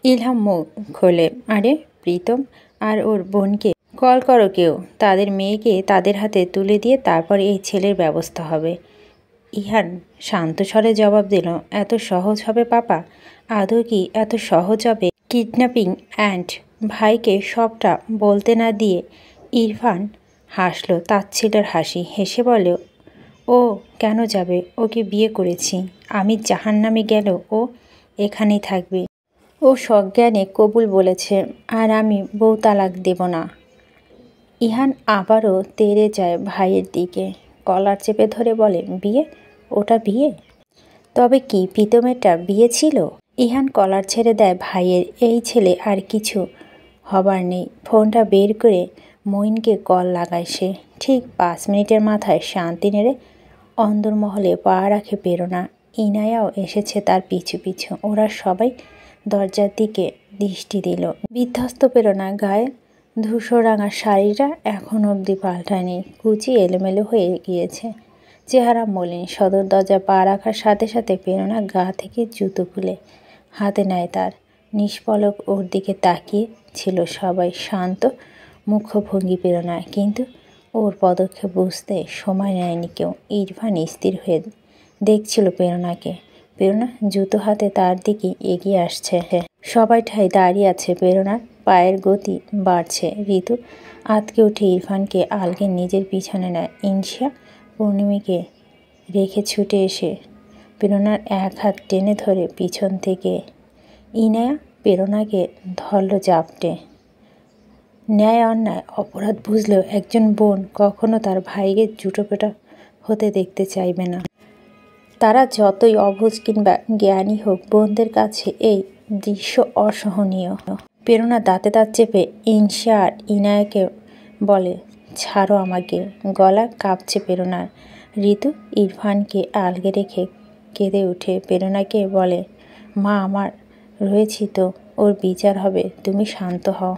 ইলহাম মুখ খোলে। আরে প্রীতম আর ওর বোনকে কল করো কেউ, তাদের মেয়েকে তাদের হাতে তুলে দিয়ে তারপর এই ছেলের ব্যবস্থা হবে। ইহান শান্ত স্বরে জবাব দিল, এত সহজ হবে পাপা? আদৌ কি এত সহজ হবে? কিডন্যাপিং অ্যান্ড ভাইকে সবটা বলতে না দিয়ে ইরফান হাসলো তাচ্ছিলের হাসি, হেসে বলে, ও কেন যাবে? ওকে বিয়ে করেছি আমি, জাহান্নামে গেল ও এখানেই থাকবে। ও সজ্ঞানে কবুল বলেছে, আর আমি বউ তালাক দেব না। ইহান আবারও তেড়ে যায় ভাইয়ের দিকে, কলার চেপে ধরে বলে, বিয়ে? ওটা বিয়ে? তবে কি প্রীতমেরটা বিয়ে ছিল? ইহান কলার ছেড়ে দেয় ভাইয়ের। এই ছেলে আর কিছু হবার নেই। ফোনটা বের করে মঈনকে কল লাগায় সে। ঠিক 5 মিনিটের মাথায় শান্তি নেড়ে অন্দরমহলে পা রাখে প্রেরণা। ইনায়াও এসেছে তার পিছু পিছু। ওরা সবাই দরজার দিকে দৃষ্টি দিল। বিধ্বস্ত প্রেরণা গায়ে ধূসরাঙা শাড়িটা এখন অবধি পাল্টায়নি, কুচি এলোমেলো হয়ে গিয়েছে, চেহারা মলিন। সদর দরজা পা রাখার সাথে সাথে প্রেরণা গা থেকে জুতো খুলে হাতে নেয় তার। নিষ্পলক ওর দিকে তাকিয়ে ছিল সবাই। শান্ত মুখভঙ্গি প্রেরণা, কিন্তু ওর পদক্ষেপ বুঝতে সময় নেয়নি কেউ। ইরফান স্থির হয়ে দেখছিল প্রেরণাকে। প্রেরণা জুতো হাতে তার দিকে এগিয়ে আসছে। সবাই ঠায় দাঁড়িয়ে আছে। প্রেরণার পায়ের গতি বাড়ছে। ঋতু আতকে উঠে ইরফানকে আলগে নিজের পিছনে নেয়। ইনশিয়া পূর্ণিমাকে রেখে ছুটে এসে প্রেরণার এক হাত টেনে ধরে পিছন থেকে। ইনায়া প্রেরণাকে ধরল জাপটে। ন্যায় অন্যায় অপরাধ বুঝলেও একজন বোন কখনো তার ভাইকে জুটোপেটা হতে দেখতে চাইবে না। তারা যতই অবুঝ কিংবা জ্ঞানী হোক, বোনদের কাছে এই দৃশ্য অসহনীয়। প্রেরণা দাঁতে দাঁত চেপে ইনশিয়া আর ইনায়াকে বলে, ছাড়ো আমাকে। গলা কাঁপছে প্রেরণার। ঋতু ইরফানকে আলগে রেখে কেঁদে উঠে প্রেরণাকে বলে, মা আমার রয়েছি তো, ওর বিচার হবে, তুমি শান্ত হও।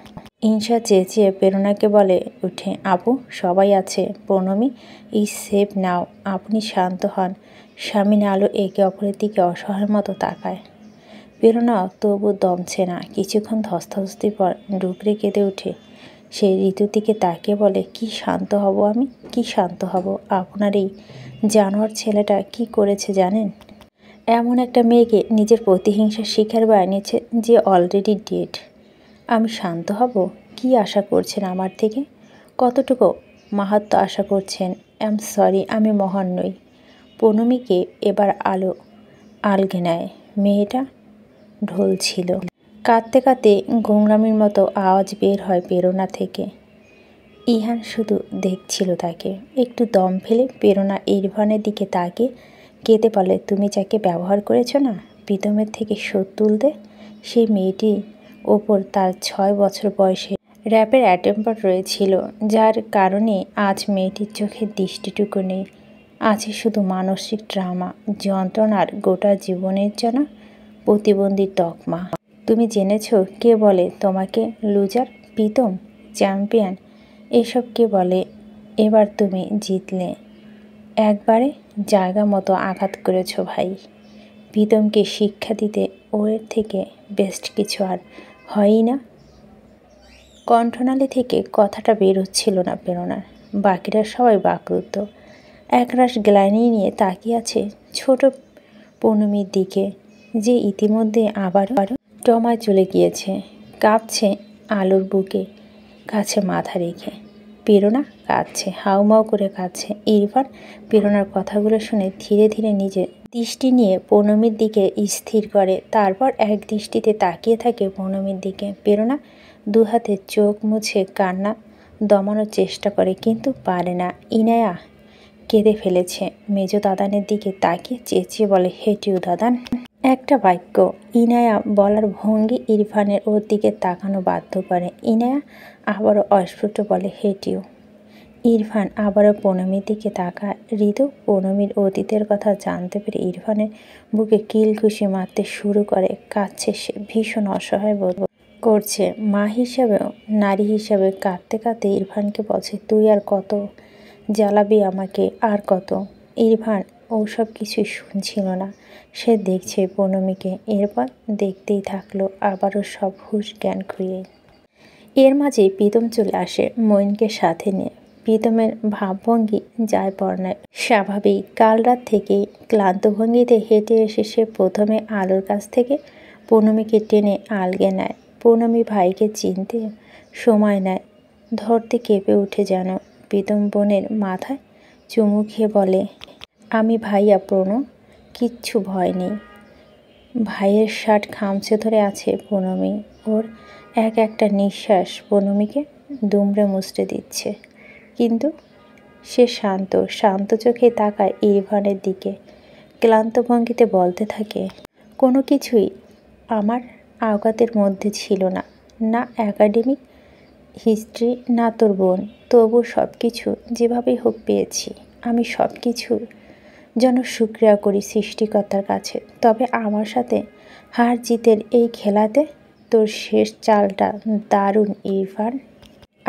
ইনশা চেঁচিয়ে প্রেরণাকে বলে উঠে, আপু সবাই আছে, পৌর্ণমি ইজ সেফ নাও, আপনি শান্ত হন। স্বামী আলো একে অপরের দিকে অসহায়ের মতো তাকায়। প্রেরণা তবু দমছে না। কিছুক্ষণ ধস্তাধস্তির পর ডুকরে কেঁদে উঠে সে ঋতুর দিকে তাকিয়ে বলে, কি শান্ত হব আমি, কি শান্ত হব? আপনার এই জানোয়ার ছেলেটা কি করেছে জানেন? এমন একটা মেয়েকে নিজের প্রতিহিংসার শিকার বানিয়েছে যে অলরেডি ডেড। আমি শান্ত হব? কি আশা করছেন আমার থেকে? কতটুকু মাহাত্ম আশা করছেন? সরি, আমি মহান নই। পৌর্ণমীকে এবার আলো আলগে নেয়। মেয়েটা ঢোল ছিল। কাঁদতে কাঁদতে গোংরামির মতো আওয়াজ বের হয় প্রেরণা থেকে। ইহান শুধু দেখছিল তাকে। একটু দম ফেলে প্রেরণা ইরফানের দিকে তাকিয়ে কেঁদে বলে, তুমি যাকে ব্যবহার করেছ না প্রীতমের থেকে শোধ তুলতে, সেই মেয়েটির ওপর তার 6 বছর বয়সে র্যাপের অ্যাটেম্পার রয়েছিল, যার কারণে আজ মেয়েটির চোখের দৃষ্টিটুকু নেই। আছে শুধু মানসিক ড্রামা, যন্ত্রণার গোটা জীবনের জন্য প্রতিবন্ধী তকমা। তুমি জেনেছ কে বলে তোমাকে লুজার, প্রীতম চ্যাম্পিয়ন? এসব কে বলে? এবার তুমি জিতলে। একবারে জায়গা মতো আঘাত করেছ ভাই। প্রীতমকে শিক্ষা দিতে ওর থেকে বেস্ট কিছু আর হয়ই না। কণ্ঠনালী থেকে কথাটা বের হচ্ছিল না প্রেরণার। বাকিরা সবাই বাকরুদ্ধ। একরাশ গ্লানি নিয়ে তাকিয়ে আছে ছোট পৌর্ণমীর দিকে, যে ইতিমধ্যে আবারও টমায় চলে গিয়েছে। কাঁপছে আলোর বুকে কাছে মাথা রেখে। প্রেরণা কাঁদছে, হাউমাউ করে কাঁদছে। ইরফান প্রেরণার কথাগুলো শুনে ধীরে ধীরে নিজের দৃষ্টি নিয়ে পৌর্ণমীর দিকে স্থির করে। তারপর এক দৃষ্টিতে তাকিয়ে থাকে পৌর্ণমীর দিকে। প্রেরণা দুহাতে চোখ মুছে কান্না দমানোর চেষ্টা করে, কিন্তু পারে না। ইনায়া কেঁদে ফেলেছে। মেজো দাদানের দিকে তাকিয়ে চেঁচিয়ে বলে, হেটিউ দাদান। একটা বাক্য ইনায়া বলার ভঙ্গি ইরফানের ওর দিকে তাকানো বাধ্য করে। ইনায়া আবারও অস্ফুট বলে, হেটিউ। ইরফান আবারও পৌর্ণমীর দিকে তাকায়। ঋতু পৌর্ণমীর অতীতের কথা জানতে পেরে ইরফানের বুকে কিলঘুষি মারতে শুরু করে। কাঁদছে সে, ভীষণ অসহায় বোধ করছে। মা হিসাবেও নারী হিসাবে কাঁদতে কাঁদতে ইরফানকে বলছে, তুই আর কত জ্বালাবি আমাকে, আর কত? ইরফান ওসব কিছুই শুনছিল না। সে দেখছে পৌনমীকে, এরপর দেখতেই থাকলো আবারও সব হুঁশ জ্ঞান খুঁয়ে। এর মাঝেই প্রীতম চলে আসে মইনকে সাথে নিয়ে। প্রীতমের ভাবভঙ্গি যায় বর্ণায় স্বাভাবিক। কাল রাত থেকেই ক্লান্ত ভঙ্গিতে হেঁটে এসে সে প্রথমে আলোর কাছ থেকে পৌনমীকে টেনে আলগে নেয়। পৌনমী ভাইকে চিনতে সময় নেয়, ধরতে কেঁপে উঠে যেন। প্রীতম বোনের মাথায় চুমু খেয়ে বলে, আমি ভাইয়া প্রণো, কিচ্ছু ভয় নেই। ভাইয়ের শার্ট খামচে ধরে আছে পৌনমী। ওর এক একটা নিঃশ্বাস পৌনমীকে দুমড়ে মুচড়ে দিচ্ছে, কিন্তু সে শান্ত চোখে তাকায় ইরফানের দিকে। ক্লান্ত ভঙ্গিতে বলতে থাকে, কোনো কিছুই আমার আওকাতের মধ্যে ছিল না, না একাডেমিক হিস্ট্রি, না তোর বোন। তবু সব কিছু যেভাবেই হোক পেয়েছি। আমি সব কিছু যেন শুকরিয়া করি সৃষ্টিকর্তার কাছে। তবে আমার সাথে হার জিতের এই খেলাতে তোর শেষ চালটা দারুণ ইরফান।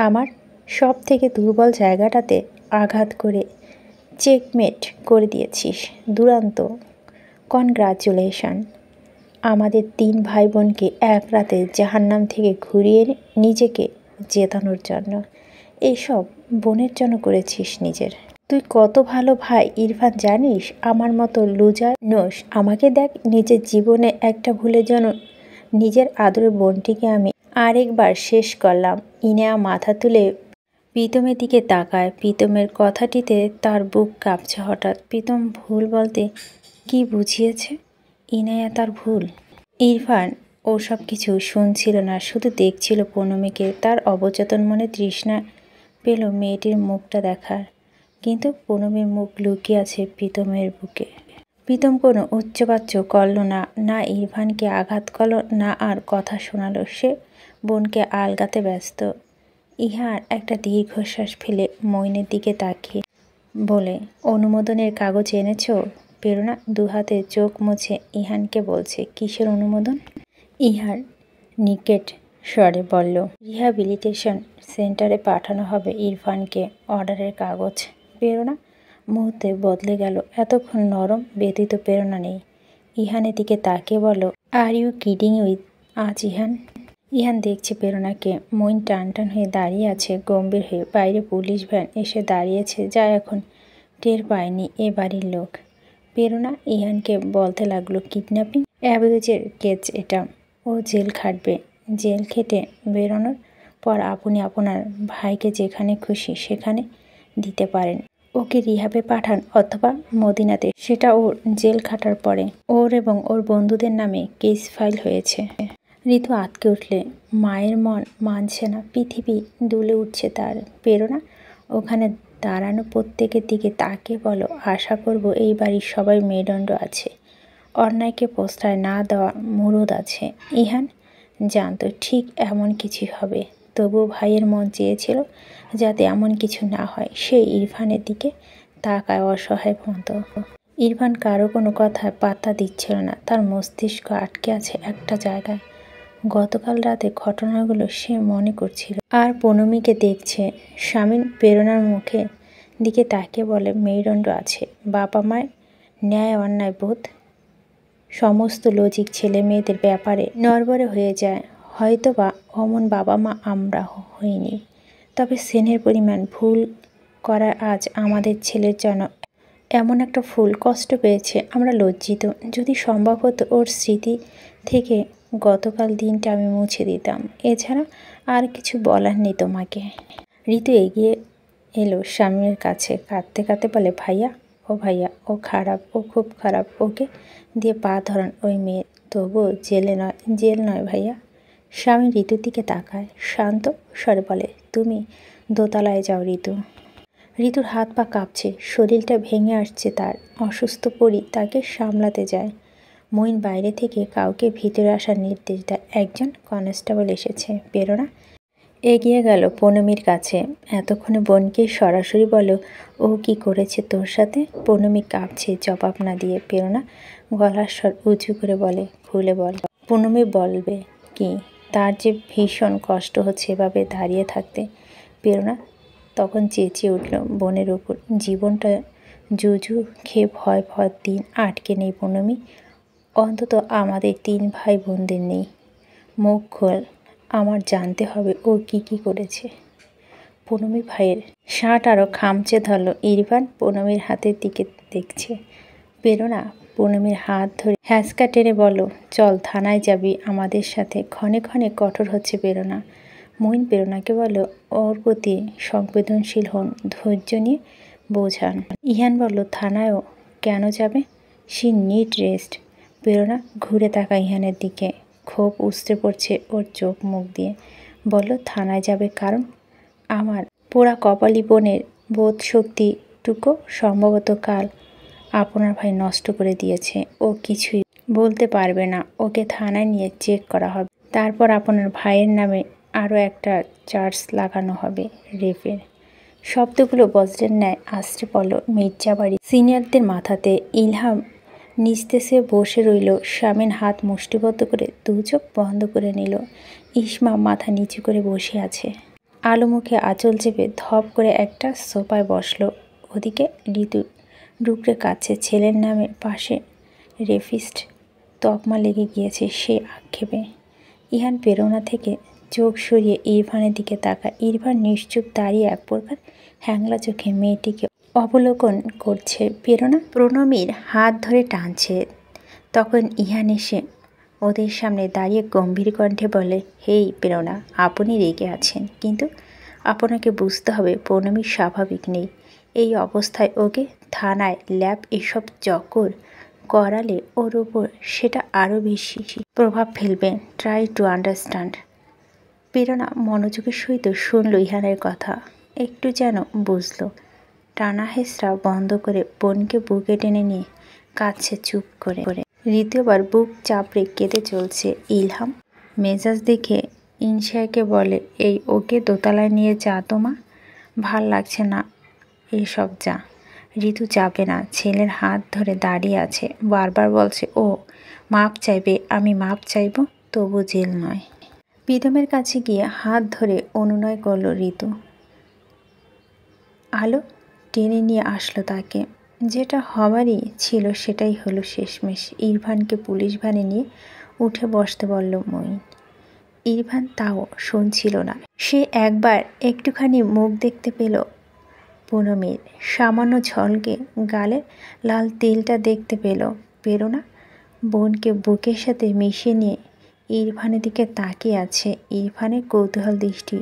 আমার সব থেকে দুর্বল জায়গাটাতে আঘাত করে চেকমেট করে দিয়েছিস। দুরন্ত, কনগ্রাচুলেশন। আমাদের 3 ভাই বোনকে এক রাতে জাহান্নাম থেকে ঘুরিয়ে নিজেকে জেতানোর জন্য। এইসব বোনের জন্য করেছিস নিজের। তুই কত ভালো ভাই ইরফান জানিস? আমার মতো লুজার নোস। আমাকে দেখ, নিজের জীবনে একটা ভুলের জন্য নিজের আদরের বোনটিকে আমি আরেকবার শেষ করলাম। ইনেয়া মাথা তুলে প্রীতমের দিকে তাকায়। প্রীতমের কথাটিতে তার বুক কাঁপছে হঠাৎ। প্রীতম ভুল বলতে কি বুঝিয়েছে ইনায়া তার ভুল? ইরফান ওসব কিছু শুনছিল না, শুধু দেখছিল পৌনমীকে। তার অবচেতন মনে তৃষ্ণা পেল মেয়েটির মুখটা দেখার, কিন্তু পৌনমীর মুখ লুকিয়ে আছে প্রীতমের বুকে। প্রীতম কোনো উচ্চবাচ্য করল না, না ইরফানকে আঘাত করল, না আর কথা শোনালো। সে বোনকে আলগাতে ব্যস্ত। ইহার একটা দীর্ঘশ্বাস ফেলে মইনের দিকে তাকিয়ে বলে, অনুমোদনের কাগজ এনেছ? প্রেরণা দুহাতে চোখ মুছে ইহানকে বলছে, কিসের অনুমোদন? ইহার নিকেট স্বরে বলল, রিহ্যাবিলিটেশন সেন্টারে পাঠানো হবে ইরফানকে। অর্ডারের কাগজ। প্রেরণা মুহূর্তে বদলে গেল। এতক্ষণ নরম ব্যতীত প্রেরণা নেই। ইহানের দিকে তাকিয়ে বলল, আর ইউ কিডিং উইথ আজ ইহান? ইহান দেখছে প্রেরণাকে। মইন টান হয়ে দাঁড়িয়ে আছে গম্ভীর হয়ে। বাইরে পুলিশ ভ্যান এসে দাঁড়িয়েছে, যা এখন টের পায়নি এ বাড়ির লোক। প্রেরণা ইহানকে বলতে লাগলো, কিডন্যাপিং অ্যাবিউজের কেস এটা। ও জেল খাটবে। জেল খেটে বেরোনোর পর আপনি আপনার ভাইকে যেখানে খুশি সেখানে দিতে পারেন। ওকে রিহাবে পাঠান অথবা মদিনাতে, সেটা ওর জেল খাটার পরে। ওর এবং ওর বন্ধুদের নামে কেস ফাইল হয়েছে। ঋতু আটকে উঠলে মায়ের মন মানছে না। পৃথিবী দুলে উঠছে তার। প্রেরণা ওখানে দাঁড়ানো প্রত্যেকের দিকে তাকে বলো, আশা করব এই বাড়ির সবাই মেরুদণ্ড আছে, অন্যায়কে প্রশ্রয় না দেওয়া মুরুদ আছে। ইহান জানতো ঠিক এমন কিছু হবে, তবুও ভাইয়ের মন চেয়েছিল যাতে এমন কিছু না হয়। সে ইরফানের দিকে তাকায় অসহায় মতো। ইরফান কারো কোনো কথায় পাত্তা দিচ্ছিল না। তার মস্তিষ্ক আটকে আছে একটা জায়গায়। গতকাল রাতে ঘটনাগুলো সে মনে করছিল, আর পৌনমীকে দেখছে। স্বামীর প্রেরণার মুখে দিকে তাকিয়ে বলে, মেরুদণ্ড আছে, বাবা মায়ের ন্যায় অন্যায় বোধ, সমস্ত লজিক ছেলে মেয়েদের ব্যাপারে নড়বড়ে হয়ে যায়। হয়তোবা অমন বাবা মা আমরা হইনি, তবে স্নেহের পরিমাণ ভুল করার আজ আমাদের ছেলের জন্য এমন একটা ফুল কষ্ট পেয়েছে। আমরা লজ্জিত। যদি সম্ভব হতো ওর স্মৃতি থেকে গতকাল দিনটা আমি মুছে দিতাম। এছাড়া আর কিছু বলার নেই তোমাকে। ঋতু এগিয়ে এলো স্বামীর কাছে, কাঁদতে কাঁদতে বলে, ভাইয়া, ও ভাইয়া, ও খারাপ, ও খুব খারাপ। ওকে দিয়ে পা ধরান ওই মেয়ে। তবুও জেল নয় ভাইয়া। স্বামী ঋতুর দিকে তাকায়, শান্ত স্বরে বলে, তুমি দোতলায় যাও ঋতু। ঋতুর হাত পা কাঁপছে, শরীরটা ভেঙে আসছে তার। অসুস্থ পরি তাকে সামলাতে যায়। মইন বাইরে থেকে কাউকে ভিতরে আসার নির্দেশ দেয়। একজন কনস্টেবল এসেছে। প্রেরণা এগিয়ে গেল পৌনমীর কাছে। এতক্ষণে বোনকে সরাসরি বলো, ও কি করেছে তোর সাথে? পৌনমী কাঁপছে জবাব না দিয়ে। প্রেরণা গলার স্বর উঁচু করে বলে, খুলে বল। পৌনমী বলবে কি? তার যে ভীষণ কষ্ট হচ্ছে এভাবে দাঁড়িয়ে থাকতে। প্রেরণা তখন চেঁচিয়ে উঠল বোনের উপর, জীবনটা জুজু খেয়ে ভয় ভয় দিন আটকে নেই পুনমি, অন্তত আমাদের 3 ভাই বোনদের নেই। মুখ খোল, আমার জানতে হবে ও কি কি করেছে। পুনমি ভাইয়ের শার্ট আরও খামচে ধরল। ইরফান পুনমির হাতের দিকে দেখছে। প্রেরণা পুনমির হাত ধরে হ্যাঁচকা টেনে বলল, চল থানায় যাবি আমাদের সাথে। ক্ষণে ক্ষণে কঠোর হচ্ছে প্রেরণা। মঈন প্রেরণাকে বলল, ওর প্রতি সংবেদনশীল হন, ধৈর্য নিয়ে বোঝান। ইহান বলল, থানায়ও কেন যাবে? She need rest. প্রেরণা ঘুরে তাকায় ইহানের দিকে। ক্ষোভ উছড়ে পড়ছে ওর চোখ মুখ দিয়ে। বলল, থানায় যাবে কারণ আমার পোড়া কপালি বোনের বোধ শক্তিটুকু সম্ভবত কাল আপনার ভাই নষ্ট করে দিয়েছে। ও কিছুই বলতে পারবে না। ওকে থানায় নিয়ে চেক করা হবে। তারপর আপনার ভাইয়ের নামে আরও একটা চার্জ লাগানো হবে রেপের। শব্দগুলো বজ্রের ন্যায় আছড়ে পড়ল মির্জাবাড়ি সিনিয়রদের মাথাতে। ইলহাম নিস্তেজে বসে রইল। শামীম হাত মুষ্টিবদ্ধ করে 2 চোখ বন্ধ করে নিল। ইসমা মাথা নিচু করে বসে আছে। আলো মুখে আঁচল চেপে ধপ করে একটা সোফায় বসল। ওদিকে ঋতু ডুকরে কাছে ছেলের নামের পাশে রেপিস্ট তকমা লেগে গিয়েছে সে আক্ষেপে। ইহান প্রেরণা থেকে চোখ সরিয়ে ইরফানের দিকে তাকায়। ইরফান নিশ্চুপ দাঁড়িয়ে এক প্রকার হ্যাংলা চোখে মেয়েটিকে অবলোকন করছে। প্রেরণা প্রণমীর হাত ধরে টানছে। তখন ইহান এসে ওদের সামনে দাঁড়িয়ে গম্ভীর কণ্ঠে বলে, হেই প্রেরণা, আপনি রেগে আছেন, কিন্তু আপনাকে বুঝতে হবে প্রণমী স্বাভাবিক নেই। এই অবস্থায় ওকে থানায় ল্যাব এসব চক্কর করালে ওর উপর সেটা আরও বেশি প্রভাব ফেলবে। Try to understand. প্রেরণা মনোযোগের সহিত শুনল ইহানের কথা। একটু যেন বুঝল। টানা হেসরা বন্ধ করে বোনকে বুকে টেনে নিয়ে কাছে চুপ করে। দ্বিতীয়বার বুক চাপড়ে কেঁদে চলছে। ইলহাম মেজাজ দেখে ইনশাকে বলে, এই ওকে দোতলায় নিয়ে যা তো মা, ভাল লাগছে না এসব, যা। ঋতু যাবে না। ছেলের হাত ধরে দাঁড়িয়ে আছে। বারবার বলছে ও মাপ চাইবে, আমি মাপ চাইব, তবু জেল নয়। প্রীতমের কাছে গিয়ে হাত ধরে অনুনয় করল ঋতু। আলো টেনে নিয়ে আসলো তাকে। যেটা হবারই ছিল সেটাই হলো শেষমেশ। ইরফানকে পুলিশ ভ্যানে নিয়ে উঠে বসতে বলল মঈন। ইরফান তাও শুনছিল না। সে একবার একটুখানি মুখ দেখতে পেল পুনমির। সামান্য ঝলকে গালে লাল তেলটা দেখতে পেল। প্রেরণা বোনকে বুকের সাথে মিশিয়ে নিয়ে ইরফানের দিকে তাকিয়ে আছে। ইরফানের কৌতূহল দৃষ্টি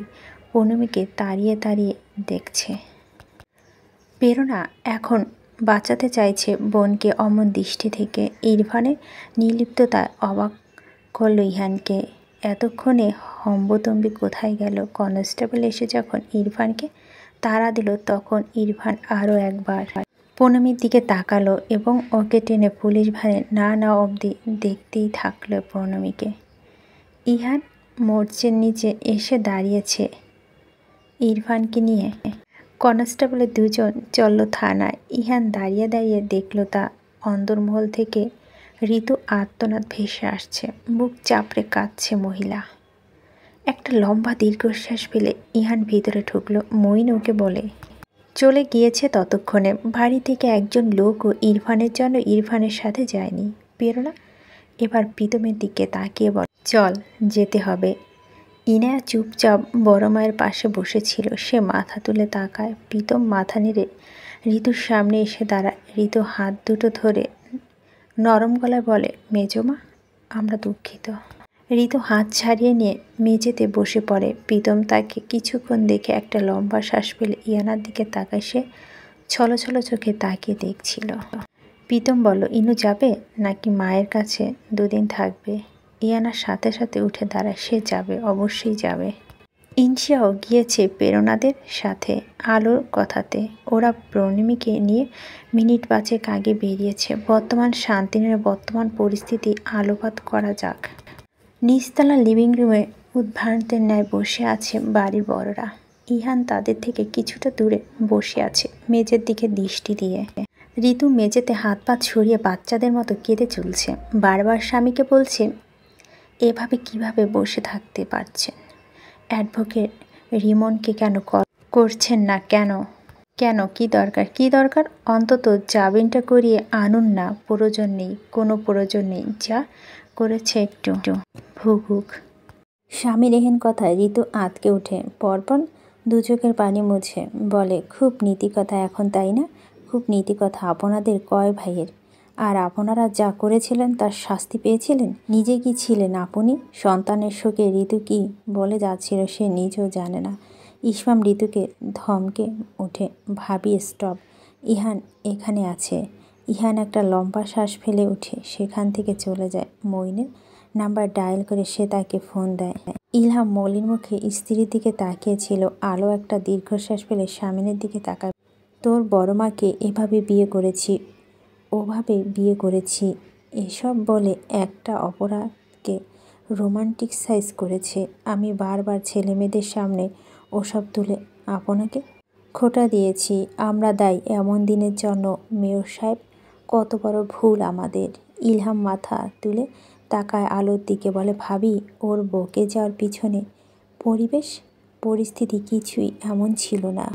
পুনমিকে তাড়িয়ে তাড়িয়ে দেখছে। প্রেরণা এখন বাঁচাতে চাইছে বোনকে অমন দৃষ্টি থেকে। ইরফানের নির্লিপ্ততা অবাক করল ইহানকে। এতক্ষণে হম্বতম্বি কোথায় গেল? কনস্টেবল এসে যখন ইরফানকে তাড়া দিল তখন ইরফান আরও একবার পুনমির দিকে তাকালো এবং ওকে টেনে পুলিশ ভ্যানে না অবধি দেখতেই থাকলো পুনমিকে। ইহান মোর্চের নিচে এসে দাঁড়িয়েছে ইরফানকে নিয়ে। কনস্টেবলের 2 জন চলল থানায়। ইহান দাঁড়িয়ে দাঁড়িয়ে দেখল তা অন্দরমহল থেকে ঋতু আর্তনাদ ভেসে আসছে। বুক চাপড়ে কাঁদছে মহিলা। একটা লম্বা দীর্ঘশ্বাস ফেলে ইহান ভিতরে ঢুকলো। মঈন ওকে বলে চলে গিয়েছে ততক্ষণে। বাড়ি থেকে একজন লোকও ইরফানের জন্য ইরফানের সাথে যায়নি। প্রেরণা এবার প্রীতমের দিকে তাকিয়ে বলে, চল যেতে হবে। ইনায়া চুপচাপ বড় মায়ের পাশে বসেছিল। সে মাথা তুলে তাকায়। প্রীতম মাথা নেড়ে ঋতুর সামনে এসে দাঁড়ায়। ঋতু হাত দুটো ধরে নরম গলায় বলে, মেজমা, আমরা দুঃখিত। ঋতু হাত ছাড়িয়ে নিয়ে মেঝেতে বসে পড়ে। প্রীতম তাকে কিছুক্ষণ দেখে একটা লম্বা শ্বাস ফেলে ইয়ানার দিকে তাকায়। সে ছলো ছলো চোখে তাকিয়ে দেখছিল। প্রীতম বলল, ইনু যাবে নাকি মায়ের কাছে 2 দিন থাকবে? ইয়ানার সাথে সাথে উঠে দাঁড়ায়। সে যাবে, অবশ্যই যাবে। ইনশিয়াও গিয়েছে প্রেরণাদের সাথে আলোর কথাতে। ওরা প্রণমীকে নিয়ে মিনিট 5 আগে বেরিয়েছে। বর্তমান শান্তিনের বর্তমান পরিস্থিতি আলোকপাত করা যাক। নিচতলা লিভিং রুমে উদ্ভ্রান্তের ন্যায় বসে আছে বাড়ির বড়রা। ইহান তাদের থেকে কিছুটা দূরে বসে আছে মেঝের দিকে দৃষ্টি দিয়ে। ঋতু মেঝেতে হাত পা ছড়িয়ে বাচ্চাদের মতো কেঁদে চলছে। বারবার স্বামীকে বলছে, এভাবে কিভাবে বসে থাকতে পারছেন? অ্যাডভোকেট রিমনকে কেন কল করছেন না? কেন, কি দরকার? কি দরকার? অন্তত জামিনটা করিয়ে আনুন না। প্রয়োজন নেই, কোনো প্রয়োজন নেই। যা করেছে একটু ভুগুক। স্বামীর এহেন কথায় ঋতু আঁতকে ওঠে। পরপর দু চোখের পানি মুছে বলে, খুব নীতি কথা এখন, তাই না? খুব নীতি কথা। আপনাদের কয় ভাইয়ের? আর আপনারা যা করেছিলেন তার শাস্তি পেয়েছিলেন? নিজে কি ছিলেন আপনি? সন্তানের শোকে ঋতু কি বলে যাচ্ছিল সে নিজেও জানে না। ইসমাম ঋতুকে ধমকে ওঠে, ভাবি স্টপ। ইহান এখানে আছে। ইহান একটা লম্বা শ্বাস ফেলে উঠে সেখান থেকে চলে যায়। মইনের নাম্বার ডায়াল করে সে তাকে ফোন দেয়। ইলহাম মলির মুখে স্ত্রীর দিকে তাকিয়েছিল। আলো একটা দীর্ঘশ্বাস ফেলে স্বামীনের দিকে তাকায়। তোর বড় মাকে এভাবে বিয়ে করেছি, ওভাবে বিয়ে করেছি, এসব বলে একটা অপরাধকে রোমান্টিসাইজ করেছে। আমি বারবার ছেলে মেয়েদের সামনে ওসব তুলে আপনাকে খোঁটা দিয়েছি। আমরা দায়ী এমন দিনের জন্য। মেয়র সাহেব, কত বড় ভুল আমাদের। ইলহাম মাথা তুলে তাকায় আলোর দিকে, বলে, ভাবি, ওর বকে যাওয়ার পিছনে পরিস্থিতি কিছুই এমন ছিল না।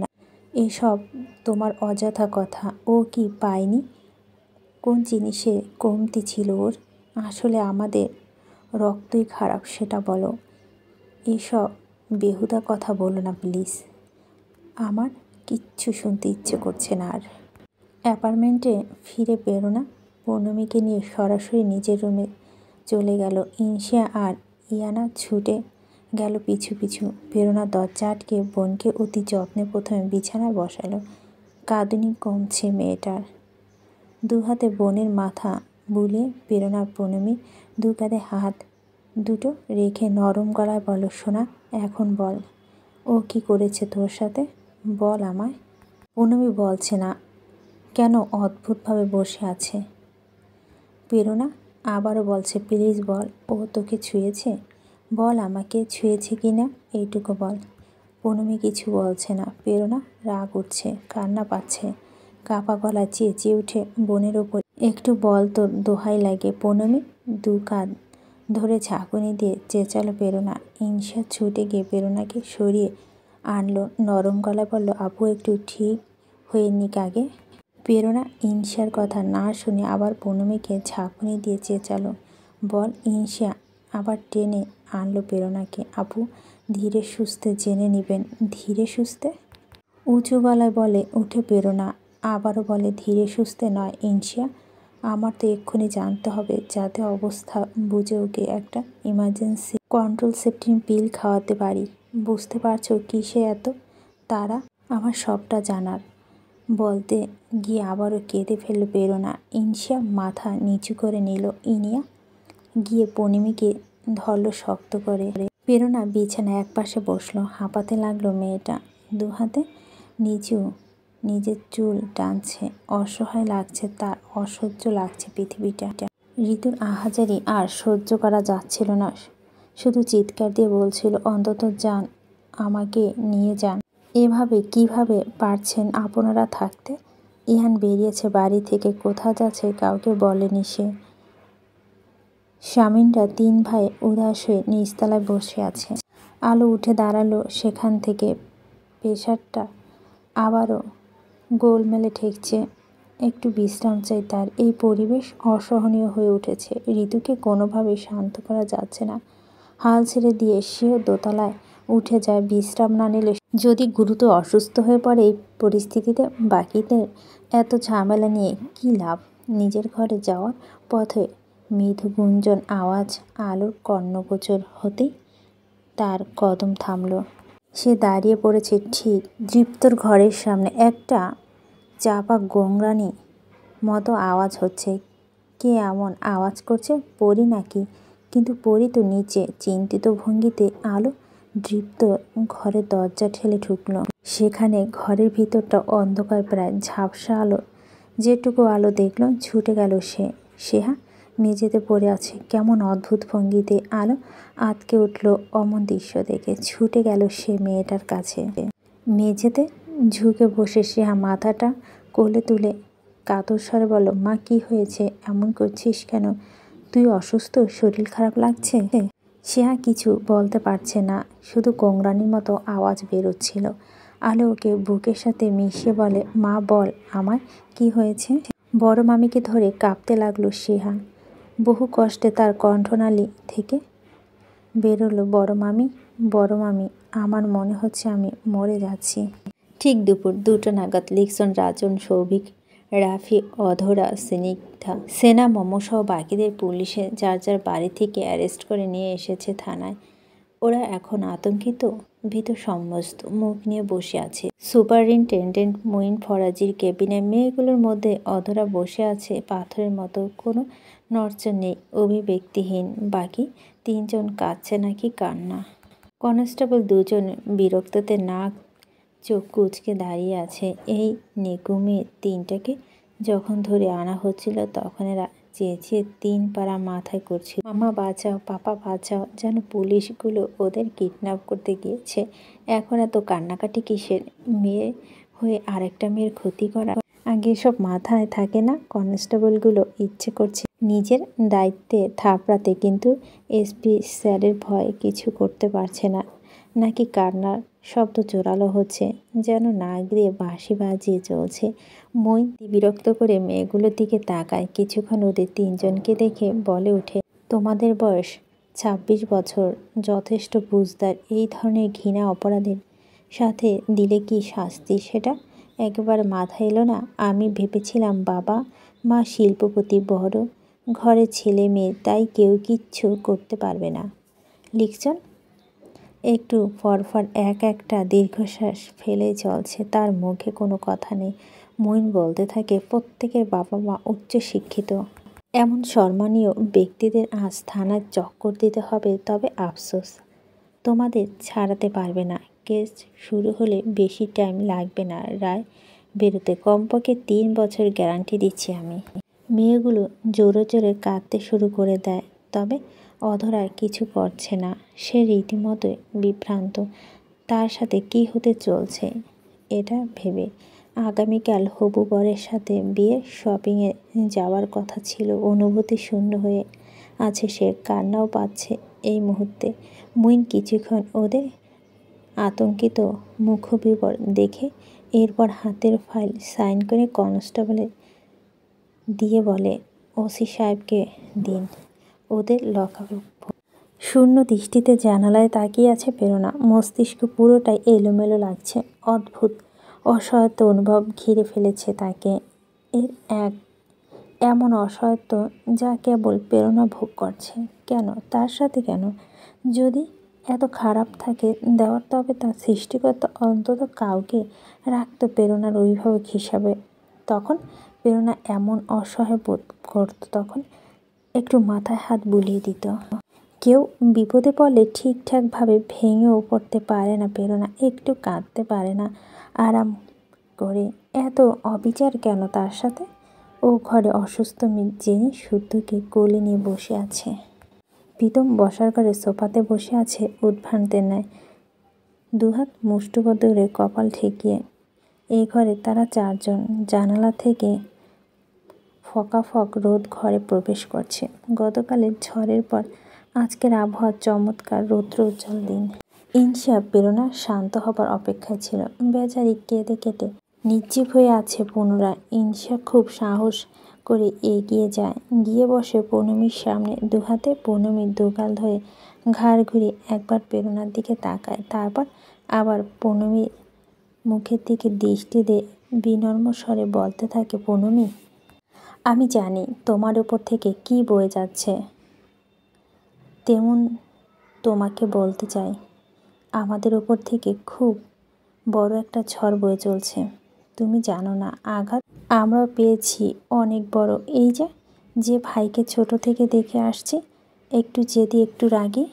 এসব তোমার অযথা কথা। ও কি পায়নি? কোন জিনিসে কমতি ছিল ওর? আসলে আমাদের রক্তই খারাপ, সেটা বলো। এসব বেহুদা কথা বলো না প্লিজ। আমার কিচ্ছু শুনতে ইচ্ছে করছে না আর। অ্যাপার্টমেন্টে ফিরে প্রেরণা পূর্ণমীকে নিয়ে সরাসরি নিজের রুমে চলে গেল। ইনশিয়া আর ইয়ানা ছুটে গেল পিছু পিছু। প্রেরণা দরজা আটকে বোনকে অতি যত্নে প্রথমে বিছানায় বসালো। কাঁদুনি কমছে মেয়েটার। দু হাতে বোনের মাথা বুলিয়ে প্রেরণা পূর্ণমী দু কাঁধে হাত দুটো রেখে নরম গলায় বলল, সোনা, এখন বল, ও কি করেছে তোর সাথে? বল আমায়। পূর্ণমী বলছে না কেন, অদ্ভুতভাবে বসে আছে। প্রেরণা আবারও বলছে, প্লিজ বল, ও তোকে ছুঁয়েছে? বল আমাকে, ছুঁয়েছে কি না এইটুকু বল। পূর্ণমী কিছু বলছে না। প্রেরণা রাগ উঠছে, কান্না পাচ্ছে, কাপা গলা চেঁচিয়ে উঠে বোনের ওপর, একটু বল তোর দোহাই লাগে। পূর্ণমী দু কাঁধ ধরে ঝাঁকুনি দিয়ে চেঁচালো প্রেরণা। ইনশা ছুটে গিয়ে প্রেরণাকে সরিয়ে আনলো, নরম গলায় বলল, আপু একটু ঠিক হয়ে নিক আগে। প্রেরণা ইনশার কথা না শুনে আবার পূর্ণমীকে ঝাঁকুনি দিয়ে চেঁচালো, বল। ইনশা আবার টেনে আনলো প্রেরণাকে। আপু ধীরে সুস্থে জেনে নেবেন। ধীরে সুস্থে? উঁচু গলায় বলে উঠে প্রেরণা। আবারও বলে, ধীরে সুস্থে নয় ইনশা, আমার তো এক্ষুনি জানতে হবে, যাতে অবস্থা বুঝে ওকে একটা ইমার্জেন্সি কন্ট্রাসেপটিভ পিল খাওয়াতে পারি। বুঝতে পারছো কিসে এত তাড়া আমার সবটা জানার? বলতে গিয়ে আবারও কেঁদে ফেলল প্রেরণা। ইনশা মাথা নিচু করে নিল। ইনিয়া গিয়ে পূর্ণিমীকে ধরল শক্ত করে। প্রেরণা বিছানায় একপাশে বসলো। হাঁপাতে লাগলো মেয়েটা। দু হাতে নিজের চুল টানছে। অসহায় লাগছে তার, অসহ্য লাগছে পৃথিবীটা। ঋতুর আহাজারি আর সহ্য করা যাচ্ছিল না। শুধু চিৎকার দিয়ে বলছিল, অন্তত যান, আমাকে নিয়ে যান। এভাবে কিভাবে পারছেন আপনারা থাকতে? ইহান বেরিয়েছে বাড়ি থেকে, কোথাও যাচ্ছে কাউকে বলেনি সে। স্বামীনরা তিন ভাই উদাস হয়ে নিচতলায় বসে আছে। আলো উঠে দাঁড়ালো সেখান থেকে। প্রেশারটা আবারও গোলমেলে ঠেকছে। একটু বিশ্রাম চাই তার। এই পরিবেশ অসহনীয় হয়ে উঠেছে। ঋতুকে কোনোভাবেই শান্ত করা যাচ্ছে না। হাল ছেড়ে দিয়ে সেও দোতলায় উঠে যায়। বিশ্রাম না নিলে যদি গুরুতর অসুস্থ হয়ে পড়ে এই পরিস্থিতিতে, বাকিদের এত ঝামেলা নিয়ে কী লাভ? নিজের ঘরে যাওয়ার পথে মৃদু গুঞ্জন আওয়াজ আলোর কর্ণগোচর হতেই তার কদম থামল। সে দাঁড়িয়ে পড়েছে ঠিক দৃপ্তর ঘরের সামনে। একটা চাপা গোংরানি মতো আওয়াজ হচ্ছে। কে এমন আওয়াজ করছে? পরি নাকি? কিন্তু পরি তো নিচে। চিন্তিত ভঙ্গিতে আলো দৃপ্ত ঘরের দরজা ঠেলে ঢুকলো। সেখানে ঘরের ভিতরটা অন্ধকার প্রায়। ঝাপসা আলো, যেটুকু আলো দেখল ছুটে গেল সে। সেহা মেঝেতে পড়ে আছে কেমন অদ্ভুত ভঙ্গিতে। আলো আঁতকে উঠল অমন দৃশ্য দেখে। ছুটে গেল সে মেয়েটার কাছে। মেঝেতে ঝুঁকে বসে সেহা মাথাটা কোলে তুলে কাতর স্বরে বলল, মা, কি হয়েছে? এমন করছিস কেন? তুই অসুস্থ? শরীর খারাপ লাগছে? সেহা কিছু বলতে পারছে না, শুধু গোংরানির মতো আওয়াজ বেরোচ্ছিল। আলো ওকে বুকের সাথে মিশিয়ে বলে, মা বল আমায় কি হয়েছে। বড় মামিকে ধরে কাঁপতে লাগলো শিহান। বহু কষ্টে তার কণ্ঠনালী থেকে বেরোলো, বড় মামি, বড় মামি, আমার মনে হচ্ছে আমি মরে যাচ্ছি। ঠিক দুপুর 2টা নাগাদ লিকসন, রাজন, সৌভিক, রাফি, অধরা, স্নিগ্ধা, সেনা, মমসহ বাকিদের পুলিশে যার যার বাড়ি থেকে অ্যারেস্ট করে নিয়ে এসেছে থানায়। ওরা এখন আতঙ্কিত, ভীত সমস্ত মুখ নিয়ে বসে আছে সুপারিনটেন্ডেন্ট মুইন ফরাজির কেবিনে। মেয়েগুলোর মধ্যে অধরা বসে আছে পাথরের মতো, কোনো নড়চড় নেই, অভিব্যক্তিহীন। বাকি 3জন কাঁদছে নাকি কান্না। কনস্টেবল 2জন বিরক্ততে নাক চোখ কুঁচকে দাঁড়িয়ে আছে। এই নিগুমে 3টাকে যখন ধরে আনা হচ্ছিল তখন এরা চেঁচিয়ে 3 পারা মাথায় করছিল, মামা বাঁচাও, পাপা বাঁচাও, যেন পুলিশগুলো ওদের কিডন্যাপ করতে গিয়েছে। এখন এত কান্নাকাটি কিসের? মেয়ে হয়ে আরেকটা মেয়ের ক্ষতি করা আগে সব মাথায় থাকে না? কনস্টেবলগুলো ইচ্ছে করছে নিজের দায়িত্বে থাপড়াতে, কিন্তু এসপি স্যারের ভয়ে কিছু করতে পারছে না। নাকি কান্নার শব্দ জোরালো হচ্ছে, যেন নাক দিয়ে বাঁশি বাজিয়ে চলছে। মই বিরক্ত করে মেয়েগুলোর দিকে তাকায়, কিছুক্ষণ ওদের 3জনকে দেখে বলে ওঠে, তোমাদের বয়স 26 বছর, যথেষ্ট বুঝদার। এই ধরনের ঘৃণা অপরাধের সাথে দিলে কি শাস্তি সেটা একবার মাথায় এলো না? আমি ভেবেছিলাম বাবা মা শিল্পপতি, বড় ঘরে ছেলে মেয়ে, তাই কেউ কিচ্ছু করতে পারবে না। লিকসন একটু পরপর একটা দীর্ঘশ্বাস ফেলে চলছে, তার মুখে কোনো কথা নেই। মইন বলতে থাকে, প্রত্যেকের বাবা মা উচ্চশিক্ষিত, এমন সম্মানীয় ব্যক্তিদের আজ থানায় চক্কর দিতে হবে। তবে আফসোস, তোমাদের ছাড়াতে পারবে না। কেস শুরু হলে বেশি টাইম লাগবে না রায় বেরোতে, কমপক্ষে 3 বছর গ্যারান্টি দিচ্ছি আমি। মেয়েগুলো জোরে জোরে কাঁদতে শুরু করে দেয়। তবে অধরা কিছু করছে না, সে রীতিমতো বিভ্রান্ত। তার সাথে কি হতে চলছে এটা ভেবে। আগামীকাল হবু বরের সাথে বিয়ের শপিংয়ে যাওয়ার কথা ছিল। অনুভূতি শূন্য হয়ে আছে সে, কান্নাও পাচ্ছে এই মুহূর্তে। মুইন কিছুক্ষণ ওদের আতঙ্কিত মুখবিবর দেখে এরপর হাতের ফাইল সাইন করে কনস্টেবলে দিয়ে বলে, ওসি সাহেবকে দিন, ওদের লকআপ। শূন্য দৃষ্টিতে জানালায় তাকিয়ে আছে প্রেরণা। মস্তিষ্ক পুরোটাই এলোমেলো লাগছে। অদ্ভুত অসহায়ত্ব অনুভব ঘিরে ফেলেছে তাকে। এমন অসহায়ত্ব যা কেবল প্রেরণা ভোগ করছে। কেন তার সাথে? কেন? যদি এত খারাপ থাকে দেওয়ার, তবে তার সৃষ্টিকর্তা অন্তত কাউকে রাখত প্রেরণার অভিভাবক হিসাবে। তখন প্রেরণা এমন অসহায় বোধ করত, তখন একটু মাথায় হাত বুলিয়ে দিত। কেউ বিপদে পড়লে ঠিকঠাকভাবে ভেঙেও পড়তে পারে না প্রেরণা, একটু কাঁদতে পারে না আরাম করে। এত অবিচার কেন তার সাথে? ও ঘরে অসুস্থ মেয়ে জেনে শুদ্ধকে কোলে নিয়ে বসে আছে। প্রীতম বসার ঘরে সোফাতে বসে আছে উদ্ভ্রান্তের ন্যায়, দুহাত মুষ্টিবদ্ধ করে কপাল ঠেকিয়ে। এই ঘরে তারা 4জন। জানালা থেকে ফকাফক রোদ ঘরে প্রবেশ করছে। গতকালের ঝড়ের পর আজকের আবহাওয়া চমৎকার, রৌদ্র উজ্জ্বল দিন। ইনশা প্রেরণা শান্ত হবার অপেক্ষায় ছিল। বেচারি কেঁদে কেটে নির্জীব হয়ে আছে পুনরায়। ইনশা খুব সাহস করে এগিয়ে যায়, গিয়ে বসে পৌনমীর সামনে। দুহাতে পৌনমীর দুগাল ধরে ঘাড় ঘুরিয়ে একবার প্রেরণার দিকে তাকায়, তারপর আবার পৌনমীর মুখের দিকে দৃষ্টি দিয়ে বিনম্র স্বরে বলতে থাকে, পৌনমী, আমি জানি তোমার উপর থেকে কী বয়ে যাচ্ছে, তেমন তোমাকে বলতে চাই আমাদের উপর থেকে খুব বড় একটা ঝড় বয়ে চলছে। তুমি জানো না, আঘাত আমরাও পেয়েছি অনেক বড়। এই যে ভাইকে ছোট থেকে দেখে আসছি, একটু জেদি, একটু রাগী,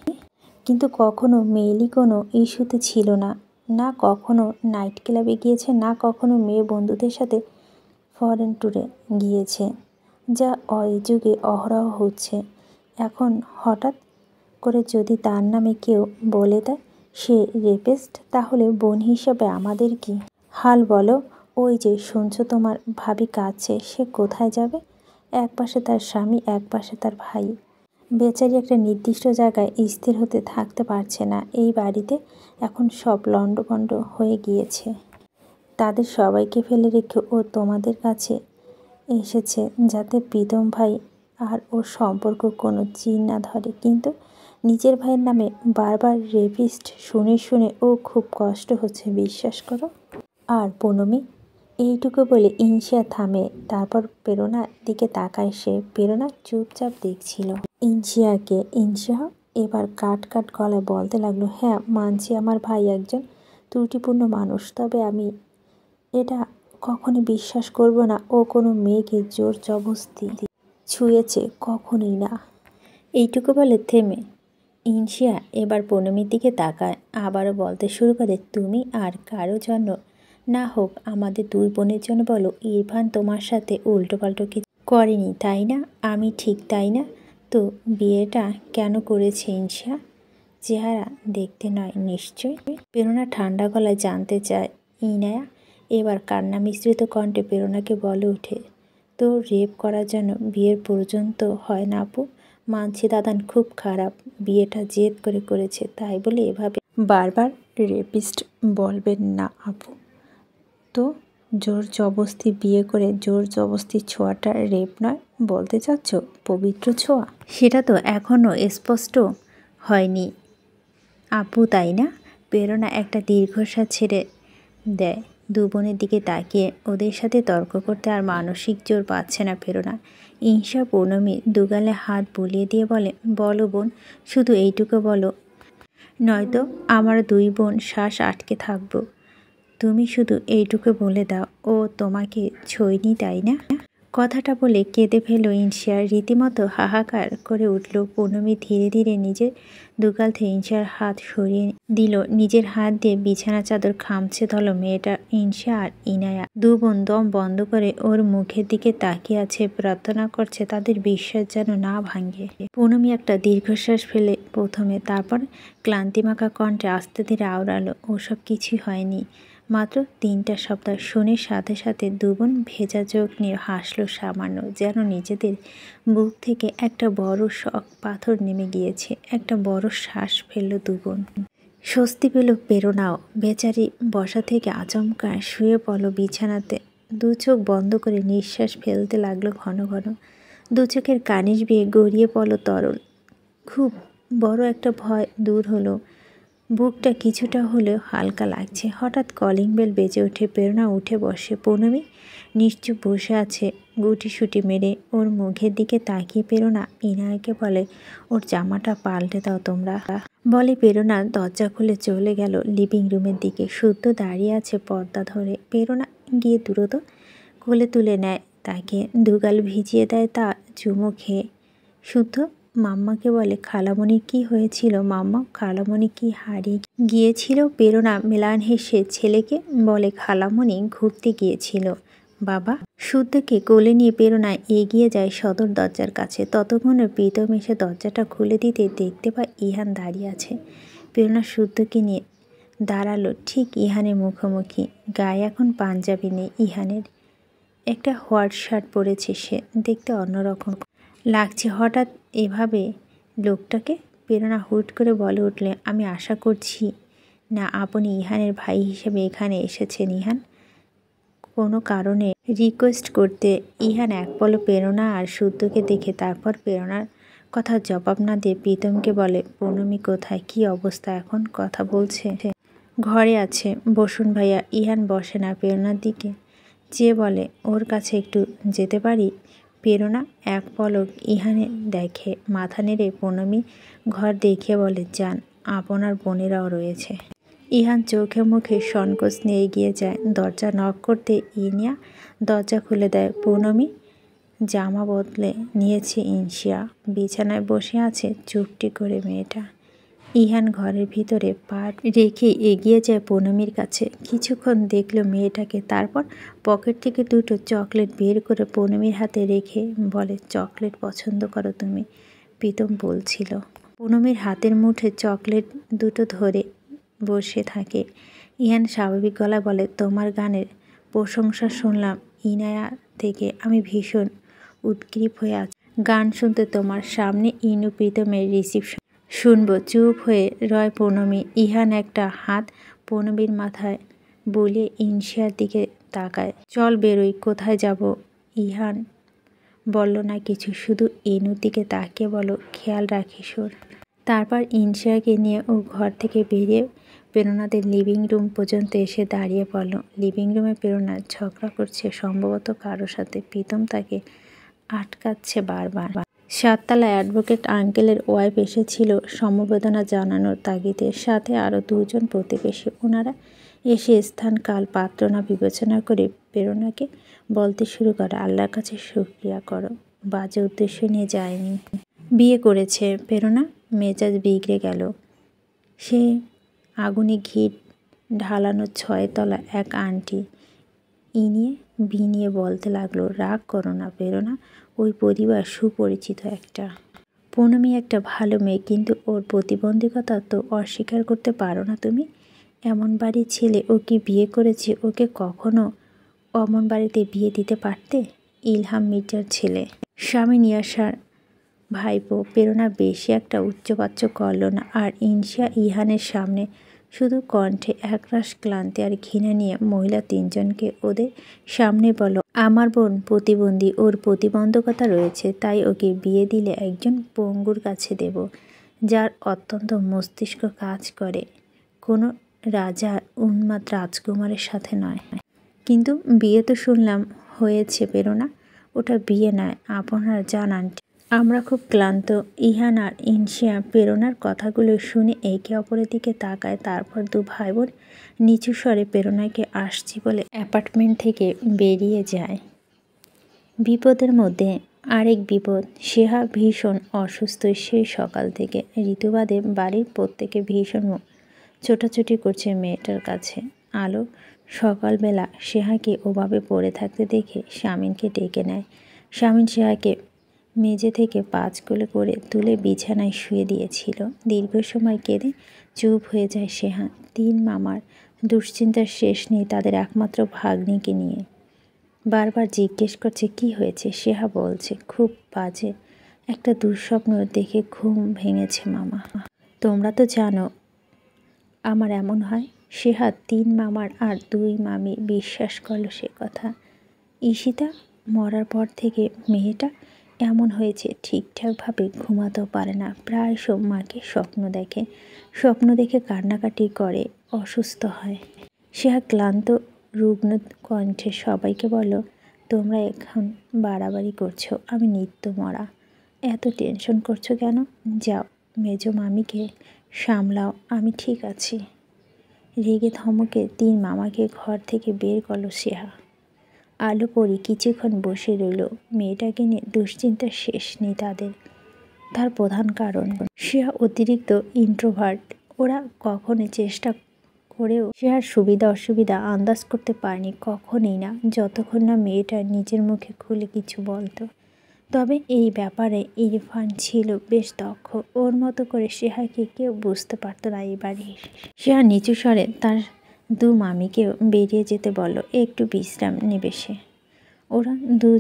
কিন্তু কখনো মেয়েলি কোনো ইস্যুতে ছিল না। না কখনো নাইট ক্লাবে গিয়েছে, না কখনো মেয়ে বন্ধুদের সাথে ফরেন ট্যুরে গিয়েছে, যা এই যুগে অহরহ হচ্ছে। এখন হঠাৎ করে যদি তার নামে কেউ বলে দেয় সে রেপিস্ট, তাহলে বোন হিসেবে আমাদের কি হাল বলো? ওই যে শুনছো তোমার ভাবি কাঁদছে, সে কোথায় যাবে? এক পাশে তার স্বামী, এক পাশে তার ভাই। বেচারি একটা নির্দিষ্ট জায়গায় স্থির হতে থাকতে পারছে না। এই বাড়িতে এখন সব লণ্ডভণ্ড হয়ে গিয়েছে। তাদের সবাইকে ফেলে রেখে ও তোমাদের কাছে এসেছে যাতে প্রীতম ভাই আর ওর সম্পর্ক কোনো চির না ধরে। কিন্তু নিজের ভাইয়ের নামে বারবার রেপিস্ট শুনে শুনে ও খুব কষ্ট হচ্ছে, বিশ্বাস করো। আর পুনমি, এইটুকু বলে ইনশিয়া থামে। তারপর প্রেরণার দিকে তাকায় সে। প্রেরণা চুপচাপ দেখছিল ইনশিয়াকে। ইনশিয়া এবার কাট কাট গলায় বলতে লাগলো, হ্যাঁ মানছি আমার ভাই একজন ত্রুটিপূর্ণ মানুষ, তবে আমি এটা কখনই বিশ্বাস করব না ও কোনো মেয়েকে জোর জবরদস্তি ছুঁয়েছে, কখনোই না। এইটুকু বলে থেমে ইনশিয়া এবার পুনমির দিকে তাকায়, আবারও বলতে শুরু করে, তুমি আর কারো জন্য না হোক আমাদের দুই বোনের জন্য বলো, ইরফান তোমার সাথে উল্টোপাল্টো কিছু করেনি তাই না? আমি ঠিক তাই না? তো বিয়েটা কেন করেছে ইনশিয়া? চেহারা দেখতে নয় নিশ্চয়? প্রেরণা ঠান্ডা গলায় জানতে চায়। ইনায়া এবার কান্না মিশ্রিত কণ্ঠে প্রেরণাকে বলে ওঠে, তো রেপ করার জন্য বিয়ের প্রয়োজন তো হয় না আপু। মানছি দাদান খুব খারাপ, বিয়েটা জেদ করে করেছে, তাই বলে এভাবে বারবার রেপিস্ট বলবেন না আপু। তো জোর জবরদস্তি বিয়ে করে জোর জবরদস্তি ছোঁয়াটা রেপ নয় বলতে চাচ্ছ? পবিত্র ছোঁয়া, সেটা তো এখনও স্পষ্ট হয়নি আপু, তাই না? প্রেরণা একটা দীর্ঘশ্বাস ছেড়ে দেয়। দু বোনের দিকে তাকিয়ে। ওদের সাথে তর্ক করতে আর মানসিক জোর পাচ্ছে না প্রেরণা। ইনশা পৌনমি দুগালে হাত বুলিয়ে দিয়ে বলে, বলো বোন, শুধু এইটুকু বলো, নয়তো আমার দুই বোন শ্বাস আটকে থাকবো। তুমি শুধু এইটুকু বলে দাও, ও তোমাকে ছোঁয়নি তাই না? কথাটা বলে কেঁদে ফেলল ইনশিয়া। রীতিমতো হাহাকার করে উঠল পৌনমি। ধীরে ধীরে নিজের দুগাল থেকে ইনশিয়ার হাত সরিয়ে দিল। নিজের হাত দিয়ে বিছানা চাদর খামছে ধরল মেয়েটা। ইনশিয়া আর ইনায়া দু বোন দম বন্ধ করে ওর মুখের দিকে তাকিয়ে আছে, প্রার্থনা করছে তাদের বিশ্বাস যেন না ভাঙে। পৌনমি একটা দীর্ঘশ্বাস ফেলে প্রথমে, তারপর ক্লান্তিমাখা কণ্ঠে আস্তে ধীরে আওড়ালো, ওসব কিছুই হয়নি, মাত্র 3টা সপ্তাহ। শুনে সাথে সাথে দু বোন ভেজা চোখ নিয়ে হাসলো সামান্য, যেন নিজেদের বুক থেকে একটা বড় শক পাথর নেমে গিয়েছে। একটা বড় শ্বাস ফেলল দু বোন। স্বস্তি পেল প্রেরণাও। বেচারি বসা থেকে আচমকা শুয়ে পড়ল বিছানাতে। দু চোখ বন্ধ করে নিঃশ্বাস ফেলতে লাগলো ঘন ঘন। দু চোখের কানিশ বেয়ে গড়িয়ে পড়ল তরল। খুব বড় একটা ভয় দূর হলো। বুকটা কিছুটা হলেও হালকা লাগছে। হঠাৎ কলিং বেল বেজে ওঠে। প্রেরণা উঠে বসে। পৌনমি নিশ্চুপ বসে আছে গুটিসুটি মেরে। ওর মুখের দিকে তাকিয়ে প্রেরণা ইনায়াকে বলে, ওর জামাটা পাল্টে দাও তোমরা। বলে প্রেরণা দরজা খুলে চলে গেল লিভিং রুমের দিকে। শুদ্ধ দাঁড়িয়ে আছে পর্দা ধরে। প্রেরণা গিয়ে দ্রুত কোলে তুলে নেয় তাকে, দুগাল ভিজিয়ে দেয় তা চুমু খেয়ে। শুদ্ধ মাম্মাকে বলে, খালামণির কি হয়েছিল মাম্মা? খালামণি কি হারিয়ে গিয়েছিল? প্রেরণা ম্লান হেসে ছেলেকে বলে, খালামণি ঘুরতে গিয়েছিল বাবা। শুদ্ধকে কোলে নিয়ে প্রেরণা এগিয়ে যায় সদর দরজার কাছে। ততক্ষণে প্রীতম এসে দরজাটা খুলে দিতে দেখতে পায় ইহান দাঁড়িয়ে আছে। প্রেরণা শুদ্ধকে নিয়ে দাঁড়ালো ঠিক ইহানের মুখোমুখি। গায়ে এখন পাঞ্জাবি নেই ইহানের, একটা হোয়াইট শার্ট পরেছে সে, দেখতে অন্যরকম লাগছে। হঠাৎ এভাবে লোকটাকে প্রেরণা হুট করে বলে উঠলে, আমি আশা করছি না আপনি ইহানের ভাই হিসেবে এখানে এসেছেন। ইহান কোনো কারণে রিকোয়েস্ট করতে। ইহান এক পলক প্রেরণা আর শুদ্ধকে দেখে তারপর প্রেরণার কথা জবাব না দিয়ে প্রীতমকে বলে, পৌনমি কোথায়, কি অবস্থা এখন? কথা বলছে? ঘরে আছে, বসুন ভাইয়া। ইহান বসে না, প্রেরণার দিকে চেয়ে বলে, ওর কাছে একটু যেতে পারি? প্রেরণা এক পলক ইহানে দেখে, মাথা নেড়ে পৌনমি ঘর দেখিয়ে বলে, যান, আপনার বোনেরাও রয়েছে। ইহান চোখে মুখে সংকোচ নিয়ে এগিয়ে যায়। দরজা নক করতে ইনিয়া দরজা খুলে দেয়। পৌনমি জামা বদলে নিয়েছে ইনশিয়া। বিছানায় বসে আছে চুপটি করে মেয়েটা। ইহান ঘরের ভিতরে পা রেখে এগিয়ে যায় পৌনমির কাছে। কিছুক্ষণ দেখল মেয়েটাকে, তারপর পকেট থেকে দুটো চকলেট বের করে পৌনমির হাতে রেখে বলে, চকলেট পছন্দ করো তুমি? প্রীতম বলছিল। পৌনমির হাতের মুঠে চকলেট দুটো ধরে বসে থাকে। ইহান স্বাভাবিক গলায় বলে, তোমার গানের প্রশংসা শুনলাম ইনায়া থেকে, আমি ভীষণ উদ্গ্রীব হয়ে আছি। গান শুনতে তোমার সামনে ইনু প্রীতমের রিসিপশন শুনবো। চুপ হয়ে রয় পূর্ণমী। ইহান একটা হাত পূর্ণমীর মাথায় বুলিয়ে ইনশিয়ার দিকে তাকায়। চল বেরোই। কোথায় যাব? ইহান বলল না কিছু, শুধু ইনুর দিকে তাকিয়ে বলো খেয়াল রাখিস ওর। তারপর ইনশিয়াকে নিয়ে ও ঘর থেকে বেরিয়ে প্রেরণাদের লিভিং রুম পর্যন্ত এসে দাঁড়িয়ে পড়ল। লিভিং রুমে প্রেরণা ঝগড়া করছে সম্ভবত কারোর সাথে। প্রীতম তাকে আটকাচ্ছে বারবার। 7 তলায় অ্যাডভোকেট আঙ্কেলের ওয়াইফ এসেছিল সমবেদনা জানানোর তাগিদে, সাথে আরও 2 জন প্রতিবেশী। ওনারা এসে স্থান কাল পাত্র না বিবেচনা করে প্রেরণাকে বলতে শুরু করে, আল্লাহর কাছে শুকরিয়া করো, বাজে উদ্দেশ্য নিয়ে যায়নি। বিয়ে করেছে। প্রেরণা মেজাজ বিগড়ে গেল। সে আগুনে ঘি ঢালানো 6 তলা এক আন্টি ইনিয়ে বিনিয়ে বলতে লাগলো, রাগ করো না প্রেরণা, ওই পরিবার সুপরিচিত একটা। পূর্ণমী একটা ভালো মেয়ে, কিন্তু ওর প্রতিবন্ধকতা তো অস্বীকার করতে পারো না তুমি। এমন বাড়ির ছেলে ও কি বিয়ে করেছে, ওকে কখনো অমন বাড়িতে বিয়ে দিতে পারতে? ইলহাম মির্জার ছেলে, স্বামী নিয়াসার ভাইপো। প্রেরণা বেশি একটা উচ্চবাচ্য করল না। আর ইনশিয়া ইহানের সামনে শুধু কণ্ঠে একরাশ ক্লান্তি আর ঘৃণা নিয়ে মহিলা 3 জনকে ওদের সামনে বলল, আমার বোন প্রতিবন্ধী, ওর প্রতিবন্ধকতা রয়েছে, তাই ওকে বিয়ে দিলে একজন পঙ্গুর কাছে দেব, যার অত্যন্ত মস্তিষ্ক কাজ করে, কোনো রাজার উন্মাদ রাজকুমারের সাথে নয়। কিন্তু বিয়ে তো শুনলাম হয়েছে প্রেরণা। ওটা বিয়ে নয়, আপনারা জানান আমরা খুব ক্লান্ত। ইহান আর ইনশিয়া প্রেরণার কথাগুলো শুনে একে অপরের দিকে তাকায়। তারপর 2 ভাই বোন নিচু স্বরে প্রেরণাকে আসছি বলে অ্যাপার্টমেন্ট থেকে বেরিয়ে যায়। বিপদের মধ্যে আরেক বিপদ। সেহা ভীষণ অসুস্থ সেই সকাল থেকে। ঋতুবাদে বাড়ির প্রত্যেকে ভীষণ ছোটাছুটি করছে মেয়েটার কাছে। আলো সকালবেলা সেহাকে ওভাবে পড়ে থাকতে দেখে স্বামীনকে ডেকে নেয়। স্বামীন সেহাকে মেঝে থেকে 5 কোলে করে তুলে বিছানায় শুয়ে দিয়েছিল। দীর্ঘ সময় কেঁদে চুপ হয়ে যায় সেহা। 3 মামার দুশ্চিন্তার শেষ নেই তাদের একমাত্র ভাগ্নিকে নিয়ে। বারবার জিজ্ঞেস করছে কি হয়েছে। সেহা বলছে, খুব বাজে একটা দুঃস্বপ্ন দেখে ঘুম ভেঙেছে মামা। তোমরা তো জানো আমার এমন হয়। সেহা 3 মামার আর 2 মামি বিশ্বাস করল সে কথা। ঈশিতা মরার পর থেকে মেয়েটা এমন হয়েছে, ঠিকঠাকভাবে ঘুমাতেও পারে না। প্রায় সব মাকে স্বপ্ন দেখে কান্নাকাটি করে, অসুস্থ হয়। সেহা ক্লান্ত রুগ্ন কণ্ঠে সবাইকে বলল, তোমরা এখন বাড়াবাড়ি করছো, আমি নিত্য মরা। এত টেনশন করছো কেন? যাও মেজো মামিকে সামলাও, আমি ঠিক আছি। রেগে ধমকে 3 মামাকে ঘর থেকে বের করল সেহা। আলো পরি কিছুক্ষণ বসে রইল। মেয়েটাকে নিয়ে দুশ্চিন্তার শেষ নেই তাদের। তার প্রধান কারণ সেহা অতিরিক্ত ইন্ট্রোভার্ট। ওরা কখনোই চেষ্টা করেও সেহার সুবিধা অসুবিধা আন্দাজ করতে পারেনি, কখনোই না, যতক্ষণ না মেয়েটা নিজের মুখে খুলে কিছু বলতো। তবে এই ব্যাপারে ইরফান ছিল বেশ দক্ষ। ওর মতো করে সেহাকে কেউ বুঝতে পারতো না এই বাড়ির। সেহা নিচু স্বরে তার 2 মামিকেও বেরিয়ে যেতে বলল, একটু বিশ্রাম নেবে সে। ওরা 2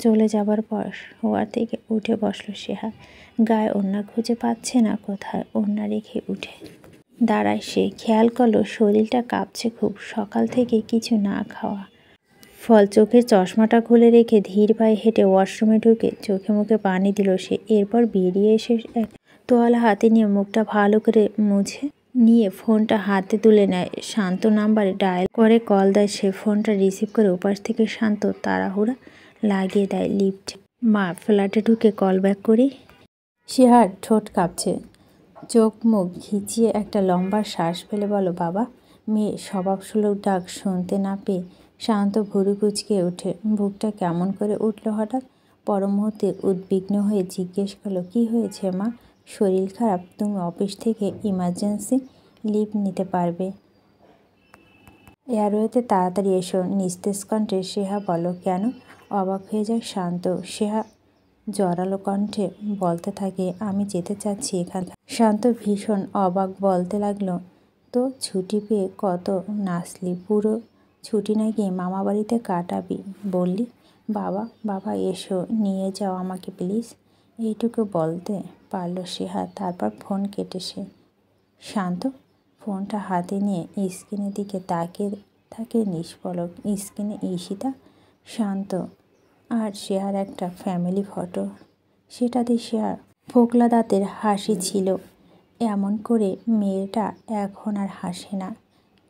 চলে যাবার পর শোয়ার থেকে উঠে বসল সেহা। গায়ে ওড়না খুঁজে পাচ্ছে না, কোথায় ওড়না রেখে উঠে দাঁড়ায় সে। খেয়াল করলো শরীরটা কাঁপছে খুব, সকাল থেকে কিছু না খাওয়া ফল। চোখের চশমাটা খুলে রেখে ধীর পায়ে হেঁটে ওয়াশরুমে ঢুকে চোখে মুখে পানি দিল সে। এরপর বেরিয়ে এসে এক তোয়ালা হাতে নিয়ে মুখটা ভালো করে মুছে নিয়ে ফোনটা হাতে তুলে নেয়। শান্ত নাম্বারে ডায়াল করে কল দেয় সে। ফোনটা রিসিভ করে ওপাশ থেকে শান্ত তাড়াহুড়া লাগিয়ে দেয় লিফট। মা, ফ্ল্যাটে ঢুকে কল ব্যাক করি। সেহার ঠোঁট কাঁপছে, চোখ মুখ ঘিচিয়ে একটা লম্বা শ্বাস ফেলে বলো, বাবা। মেয়ে স্বভাবসুলভ ডাক শুনতে না পেয়ে শান্ত ভুরু কুঁচকে ওঠে। বুকটা কেমন করে উঠল হঠাৎ। পর মুহূর্তে উদ্বিগ্ন হয়ে জিজ্ঞেস করলো, কি হয়েছে মা? শরীর খারাপ? তুমি অফিস থেকে ইমার্জেন্সি লিভ নিতে পারবে, এয়ারওয়েতে তাড়াতাড়ি এসো। নিস্তেজ কণ্ঠে সেহা বলো, কেন? অবাক হয়ে যায় শান্ত। সেহা জোরালো কণ্ঠে বলতে থাকে, আমি যেতে চাচ্ছি এখান। শান্ত ভীষণ অবাক, বলতে লাগলো, তো ছুটি পেয়ে কত নাচলি, পুরো ছুটি নাকি মামাবাড়িতে কাটাবি বললি? বাবা বাবা এসো, নিয়ে যাও আমাকে প্লিজ, এইটুকু বলতে পারল সেহাত। তারপর ফোন কেটে সে। শান্ত ফোনটা হাতে নিয়ে স্ক্রিনের দিকে তাকিয়ে থাকে নিষ্পলক। স্ক্রিনে ঈশিতা, শান্ত আর শেয়ার একটা ফ্যামিলি ফটো। সেটাতে শেয়ার ফোকলা দাঁতের হাসি ছিল। এমন করে মেয়েটা এখন আর হাসে না,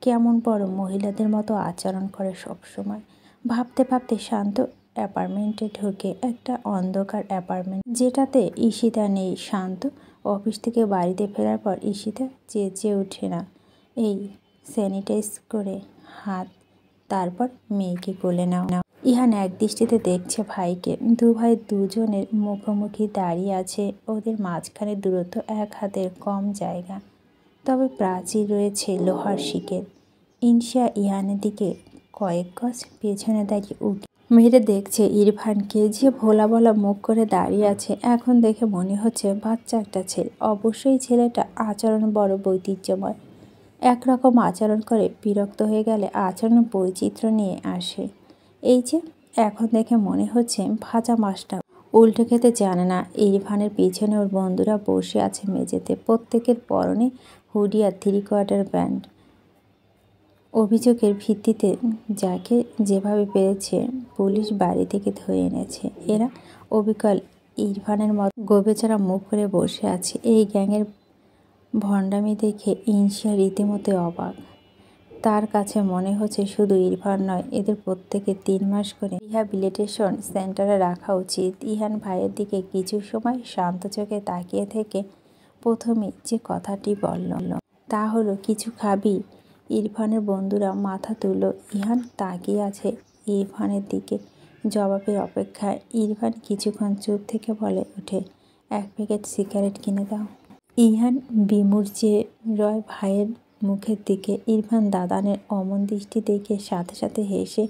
কেমন বড় মহিলাদের মতো আচরণ করে সবসময়। ভাবতে ভাবতে শান্ত অ্যাপার্টমেন্টে ঢোকে। একটা অন্ধকার অ্যাপার্টমেন্ট যেটাতে ঈশিতা নেই। শান্ত অফিস থেকে বাড়িতে ফেরার পর ঈশিতা চেঁচিয়ে ওঠে না, এই স্যানিটাইজ করে হাত, তারপর মেয়েকে কোলে নাও। ইহান এক দৃষ্টিতে দেখছে ভাইকে। দু ভাই দুজনের মুখোমুখি দাঁড়িয়ে আছে। ওদের মাঝখানে দূরত্ব 1 হাতের কম জায়গা, তবে প্রাচীর রয়েছে লোহার শিকের। ইনশিয়া ইহানের দিকে কয়েক গজ পেছনে দাঁড়িয়ে উকি মেরে দেখছে ইরফানকে, যে ভোলা ভোলা মুখ করে দাঁড়িয়ে আছে। এখন দেখে মনে হচ্ছে বাচ্চা একটা ছেলে। অবশ্যই ছেলেটা আচরণ বড় বৈচিত্র্যময়। একরকম আচরণ করে, বিরক্ত হয়ে গেলে আচরণ বৈচিত্র্য নিয়ে আসে। এই যে এখন দেখে মনে হচ্ছে ভাজা মাছটা উল্টে খেতে জানে না। ইরফানের পিছনে ওর বন্ধুরা বসে আছে মেঝেতে, প্রত্যেকের পরনে হুডি আর 3/4 প্যান্ট। অভিযোগের ভিত্তিতে যাকে যেভাবে পেরেছে পুলিশ বাড়ি থেকে ধরে এনেছে। এরা অবিকল ইরফানের মতো গোবেচারা মুখ করে বসে আছে। এই গ্যাংয়ের ভণ্ডামি দেখে ইনশিয়া রীতিমতো অবাক। তার কাছে মনে হচ্ছে শুধু ইরফান নয়, এদের প্রত্যেকে 3 মাস করে রিহ্যাবিলিটেশন সেন্টারে রাখা উচিত। ইহান ভাইয়ের দিকে কিছু সময় শান্ত চোখে তাকিয়ে থেকে প্রথমে যে কথাটি বলল তা হলো, কিছু খাবি? ইরফানের বন্ধুরা মাথা তুলল। ইহান তাকিয়ে আছে ইরফানের দিকে, জবাবের অপেক্ষায়। ইরফান কিছুক্ষণ চুপ থেকে বলে ওঠে, 1 প্যাকেট সিগারেট কিনে দাও। ইহান বিমূঢ় চেয়ে রয় ভাইয়ের মুখের দিকে। ইরফান দাদানের অমন দৃষ্টি দেখে সাথে সাথে হেসে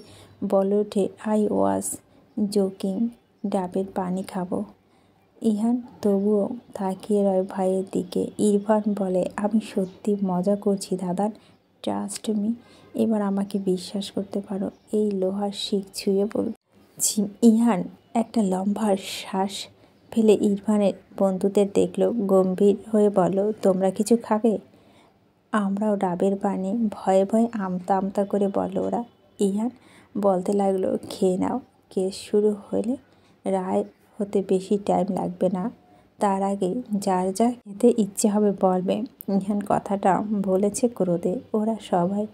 বলে ওঠে, আই ওয়াজ জোকিং, ডাবের পানি খাবো। ইহান তবুও তাকিয়ে রয় ভাইয়ের দিকে। ইরফান বলে, আমি সত্যি মজা করছি দাদান, ট্রাস্ট মি, এবার আমাকে বিশ্বাস করতে পারো। এই লোহার শিক ছুঁয়ে বলছি। ইহান একটা লম্বা শ্বাস ফেলে ইরফানের বন্ধুদের দেখলো, গম্ভীর হয়ে বলল, তোমরা কিছু খাবে? আমরাও ডাবের পানি, ভয়ে ভয়ে আমতা আমতা করে বলল ওরা। ইহান বলতে লাগলো, খেয়ে নাও, কেস শুরু হলে রায় হতে বেশি টাইম লাগবে না। তার আগে যার যা খেতে ইচ্ছে হবে বলবে। ইহান কথাটা বলেছে ক্রোধে। ওরা সবাই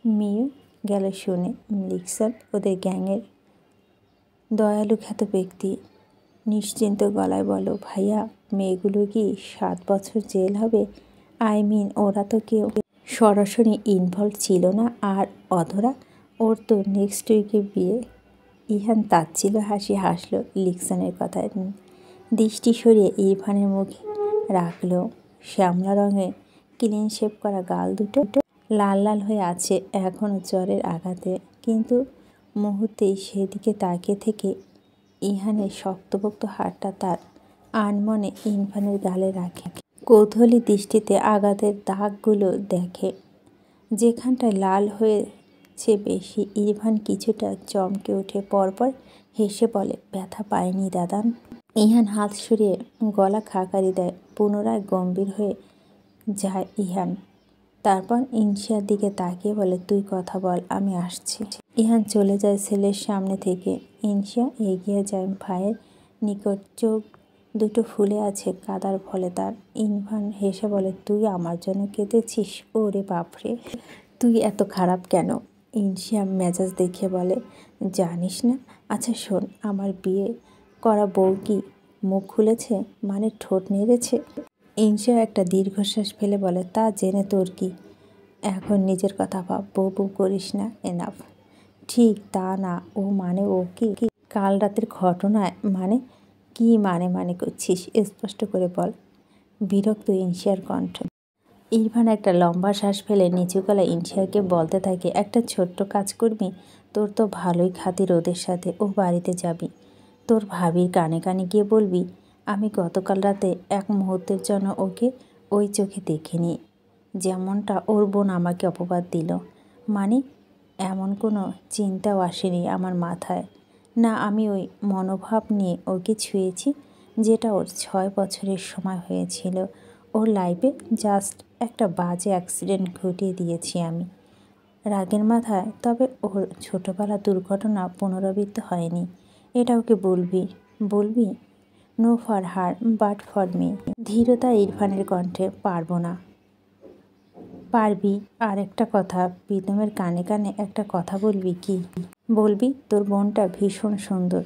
মিয়ে গেল শুনে। লিকসন ওদের গ্যাংয়ের দয়ালু খ্যাত ব্যক্তি নিশ্চিন্ত গলায় বলল, ভাইয়া মেয়েগুলো কি 7 বছর জেল হবে? আই মিন ওরা তো কেউ সরাসরি ইনভলভ ছিল না। আর অধরা, ওর তো নেক্সট উইকে বিয়ে। ইহান তাচ্ছিল্য হাসি হাসলো লিকসনের কথায়। দৃষ্টি সরিয়ে ইরফানের মুখে রাখলো। শ্যামলা রঙের ক্লিন শেভ করা গাল দুটো লাল লাল হয়ে আছে এখনও জ্বরের আঘাতে, কিন্তু মুহূর্তেই সেদিকে তাকিয়ে থেকে ইহানের শক্তপোক্ত হাতটা তার আনমনে ইরফানের গালে রাখে। কৌতূহলী দৃষ্টিতে আঘাতের দাগগুলো দেখে, যেখানটায় লাল হয়েছে বেশি। ইরফান কিছুটা চমকে ওঠে, পরপর হেসে বলে, ব্যথা পায়নি দাদান। ইহান হাত সরিয়ে গলা খাকারি দেয়। পুনরায় গম্ভীর হয়ে যায় ইহান। তারপর ইনশিয়ার দিকে তাকিয়ে বলে, তুই কথা বল, আমি আসছি। ইহান চলে যায় ছেলের সামনে থেকে। ইনশিয়া এগিয়ে যায় ভাইয়ের নিকট। চোখ দুটো ফুলে আছে কাদার ফলে তার। ইরফান হেসে বলে, তুই আমার জন্য কেঁদেছিস? ওরে বাপরে, তুই এত খারাপ কেন? ইনশিয়া মেজাজ দেখিয়ে বলে, জানিস না? আচ্ছা শোন, আমার বিয়ে করা বউ কি মুখ খুলেছে, মানে ঠোঁট নেড়েছে? ইনশিয়া একটা দীর্ঘশ্বাস ফেলে বলে, তা জেনে তোর কি? এখন নিজের কথা ভাব, বউ বউ করিস না, এনাফ। ঠিক তা না, ও মানে ও কি? কাল রাতের ঘটনায় মানে কি? মানে করছিস, স্পষ্ট করে বল। বিরক্ত ইনশিয়ার কণ্ঠ। ইরফান একটা লম্বা শ্বাস ফেলে নিচু গলায় ইনশিয়াকে বলতে থাকে, একটা ছোট্ট কাজ করবি? তোর তো ভালোই খাতির ওদের সাথে। ও বাড়িতে যাবি, তোর ভাবির কানে কানে গিয়ে বলবি, আমি গতকাল রাতে এক মুহূর্তের জন্য ওকে ওই চোখে দেখিনি, যেমনটা ওর বোন আমাকে অপবাদ দিল। মানে এমন কোনো চিন্তাও আসেনি আমার মাথায়। না আমি ওই মনোভাব নিয়ে ওকে ছুঁয়েছি, যেটা ওর 6 বছরের সময় হয়েছিল। ওর লাইফে জাস্ট একটা বাজে অ্যাক্সিডেন্ট ঘটিয়ে দিয়েছি আমি রাগের মাথায়। তবে ওর ছোটোবেলা দুর্ঘটনা পুনরাবৃত্ত হয়নি, এটা ওকে বলবি। বলবি no for her but for me. ধীরতা ইরফানের কণ্ঠে। পারবো না। পারবি। আর একটা কথা, প্রীতমের কানে কানে একটা কথা বলবি কি? বলবি তোর বোনটা ভীষণ সুন্দর।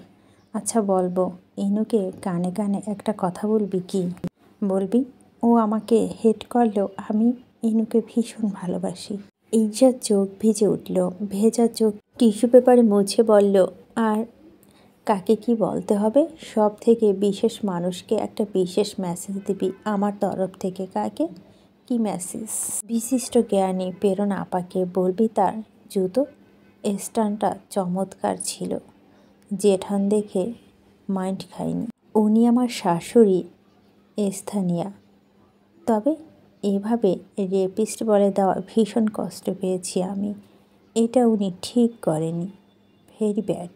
আচ্ছা বলবো। ইনুকে কানে কানে একটা কথা বলবি কি? বলবি ও আমাকে হেট করলেও আমি ইনুকে ভীষণ ভালোবাসি। ইজ্জাত চোখ ভিজে উঠল, ভেজা চোখ টিস্যু পেপারে মুছে বলল, আর কাকে কি বলতে হবে? সব থেকে বিশেষ মানুষকে একটা বিশেষ মেসেজ দিবি আমার তরফ থেকে। কাকে? কি মেসেজ? বিশিষ্ট জ্ঞানী প্রেরণা আপাকে বলবি তার জুতো স্ট্যান্ডটা চমৎকার ছিল। জেঠান দেখে মাইন্ড খায়নি। উনি আমার শাশুড়ি স্থানীয়া। তবে এভাবে রেপিস্ট বলে দেওয়া ভীষণ কষ্ট পেয়েছি আমি। এটা উনি ঠিক করেনি। Very bad.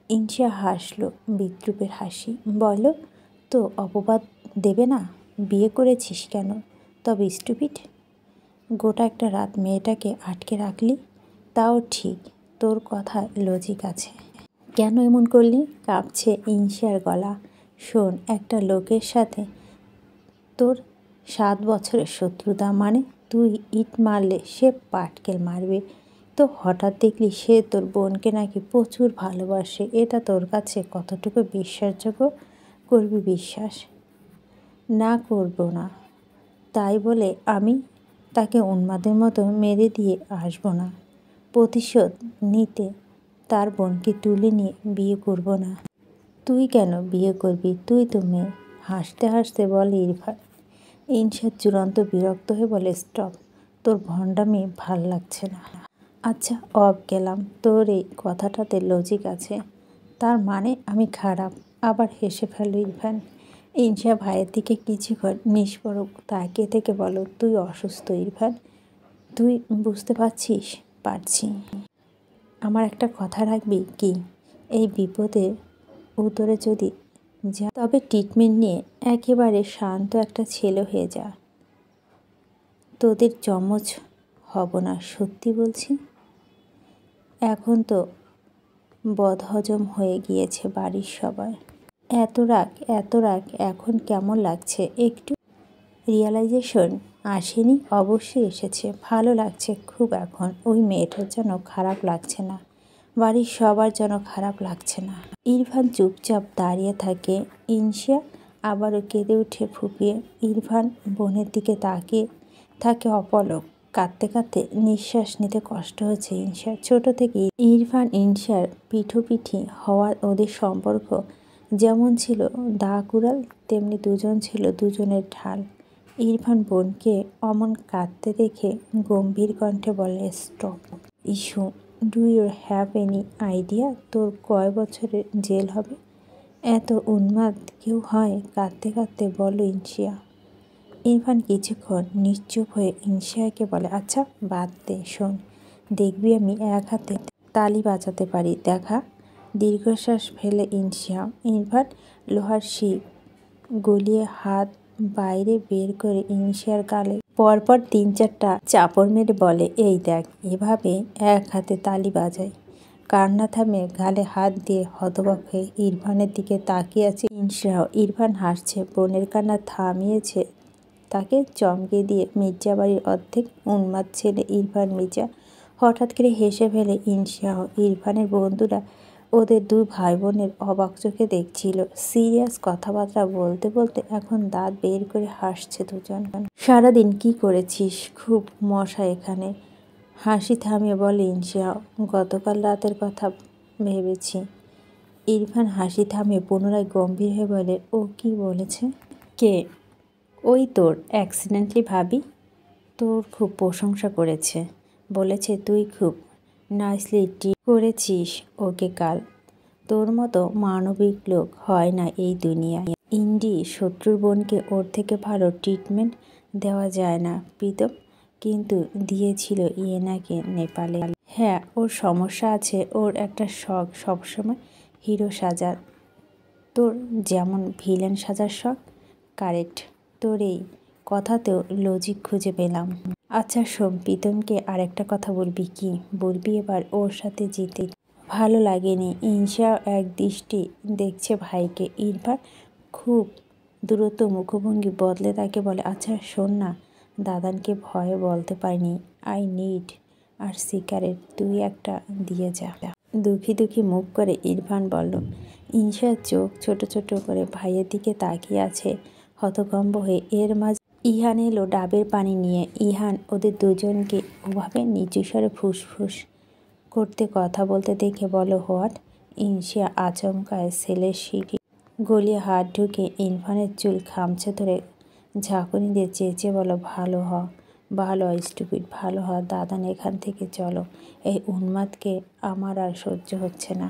ইনশিয়া হাসলো বিদ্রুপের হাসি। বলো তো অপবাদ দেবে না? বিয়ে করেছিস কেন তবে স্টুপিড? গোটা একটা রাত মেয়েটাকে আটকে রাখলি। তাও ঠিক, তোর কথায় লজিক আছে। কেন এমন করলি? কাঁপছে ইনশিয়ার গলা। শোন, একটা লোকের সাথে তোর 7 বছরের শত্রুতা, মানে তুই ইট মারলে সে পাটকেল মারবে। তো হঠাৎ দেখলি সে তোর বোনকে নাকি প্রচুর ভালোবাসে। এটা তোর কাছে কতটুকু বিশ্বাসযোগ্য? করবি বিশ্বাস? না করব না। তাই বলে আমি তাকে উন্মাদের মতো মেরে দিয়ে আসবো না। প্রতিশোধ নিতে তার বোনকে তুলে নিয়ে বিয়ে করব না। তুই কেন বিয়ে করবি? তুই তো মেয়ে। হাসতে হাসতে বলে ইরফান। ইনশা চূড়ান্ত বিরক্ত হয়ে বলে, স্টপ। তোর ভণ্ডামি ভাল লাগছে না। আচ্ছা অফ গেলাম। তোর এই কথাটাতে লজিক আছে। তার মানে আমি খারাপ? আবার হেসে ফেল ইরফান। ইনশা ভাইয়ের দিকে কিছুক্ষণ নিষ্পরক তাকিয়ে থেকে বলো, তুই অসুস্থ ইরফান। তুই বুঝতে পারছিস? পারছি। আমার একটা কথা রাখবি কি? এই বিপদে উতরে যদি যা, তবে ট্রিটমেন্ট নিয়ে একেবারে শান্ত একটা ছেলে হয়ে যা। তোদের যমজ হব না, সত্যি বলছি। এখন তো বদহজম হয়ে গিয়েছে বাড়ির সবার। এত রাগ এখন কেমন লাগছে? একটু রিয়ালাইজেশন আসেনি? অবশ্যই এসেছে। ভালো লাগছে খুব। এখন ওই মেয়েটার যেন খারাপ লাগছে না, বাড়ির সবার যেন খারাপ লাগছে না। ইরফান চুপচাপ দাঁড়িয়ে থাকে। ইনশিয়া আবারও কেঁদে উঠে ফুপিয়ে। ইরফান বোনের দিকে তাকিয়ে থাকে অপলক। কাঁদতে কাঁদতে নিঃশ্বাস নিতে কষ্ট হচ্ছে ইনশিয়ার। ছোট থেকে ইরফান ইনশিয়ার পিঠোপিঠি হওয়ার ওদের সম্পর্ক যেমন ছিল দা কুড়াল, তেমনি দুজন ছিল দুজনের ঢাল। ইরফান বোনকে অমন কাঁদতে দেখে গম্ভীর কণ্ঠে বলে, স্টপ। ইস্যু, do you have any idea তোর কয় বছরের জেল হবে? এত উন্মাদ কেউ হয়? কাঁদতে কাঁদতে বলো ইনশিয়া। ইরফান কিছুক্ষণ নিশ্চুপ হয়ে ইনশিয়াকে বলে, আচ্ছা বাদ দে। শোন, দেখবি আমি এক হাতে তালি বাজাতে পারি, দেখা। দীর্ঘশ্বাস ফেলে ইনশিয়া। ইরফান লোহার শিক গলিয়ে হাত বাইরে বের করে ইনশিয়ার গালে পরপর 3-4টা চাপড় মেরে বলে, এই দেখ, এভাবে এক হাতে তালি বাজায়। কান্না থামে গালে হাত দিয়ে হতবাক হয়ে ইরফানের দিকে তাকিয়ে আছে ইনশিয়াও। ইরফান হাসছে। বোনের কান্না থামিয়েছে তাকে চমকে দিয়ে। মির্জা বাড়ির অর্ধেক উন্মাদ ছেলে ইরফান মির্জা হঠাৎ করে হেসে ফেলে ইনশিয়াও। ইরফানের বন্ধুরা ওদের 2 ভাই বোনের অবাক চোখে দেখছিল। সিরিয়াস কথাবার্তা বলতে বলতে এখন দাঁত বের করে হাসছে দুজন। সারাদিন কি করেছিস? খুব মশা এখানে। হাসি থামিয়ে বলে ইনশিয়াও। গতকাল রাতের কথা ভেবেছি। ইরফান হাসি থামিয়ে পুনরায় গম্ভীর হয়ে বলে, ও কি বলেছে? কে? ওই তোর অ্যাক্সিডেন্টলি ভাবি তোর খুব প্রশংসা করেছে। বলেছে তুই খুব নাইসলি ট্রিট করেছিস ওকে কাল। তোর মতো মানবিক লোক হয় না এই দুনিয়ায়। ইন্ডি শত্রুর বোনকে ওর থেকে ভালো ট্রিটমেন্ট দেওয়া যায় না প্রীতম কিন্তু দিয়েছিল ইয়েনাকে নেপালে। হ্যাঁ, ওর সমস্যা আছে। ওর একটা শখ সবসময় হিরো সাজার, তোর যেমন ভিলেন সাজার শখ, কারেক্ট। তোর এই কথাতেও লজিক খুঁজে পেলাম। আচ্ছা শোন, প্রীতমকে আর একটা কথা বলবি কি? বলবি এবার ওর সাথে যেতে ভালো লাগেনি। ঈর্ষা এক দৃষ্টি দেখছে ভাইকে। ইরফান খুব দ্রুত মুখভঙ্গি বদলে তাকে বলে, আচ্ছা শোন না, দাদানকে ভয়ে বলতে পারিনি, আই নিড আর সিগারেট, তুই একটা দিয়ে যা। দুঃখী দুঃখী মুখ করে ইরফান বলল। ঈর্ষার চোখ ছোট ছোট করে ভাইয়ের দিকে তাকিয়ে আছে হতভম্ব হয়ে। এর মাঝে ইহান এলো ডাবের পানি নিয়ে। ইহান ওদের দুজনকে ওভাবে নিচু স্বরে ফুসফুস করতে কথা বলতে দেখে বলো, হোয়াট? ঈর্ষা আচমকায় ছেলের সিঁড়ি গলিয়ে হাত ঢুকে ইরফানের চুল খামচে ধরে ঝাঁকুনি দিয়ে চেঁচে বলো, ভালো হ, ভালো হ স্টুপিড, ভালো হ দাদান, এখান থেকে চলো, এই উন্মাদকে আমার আর সহ্য হচ্ছে না।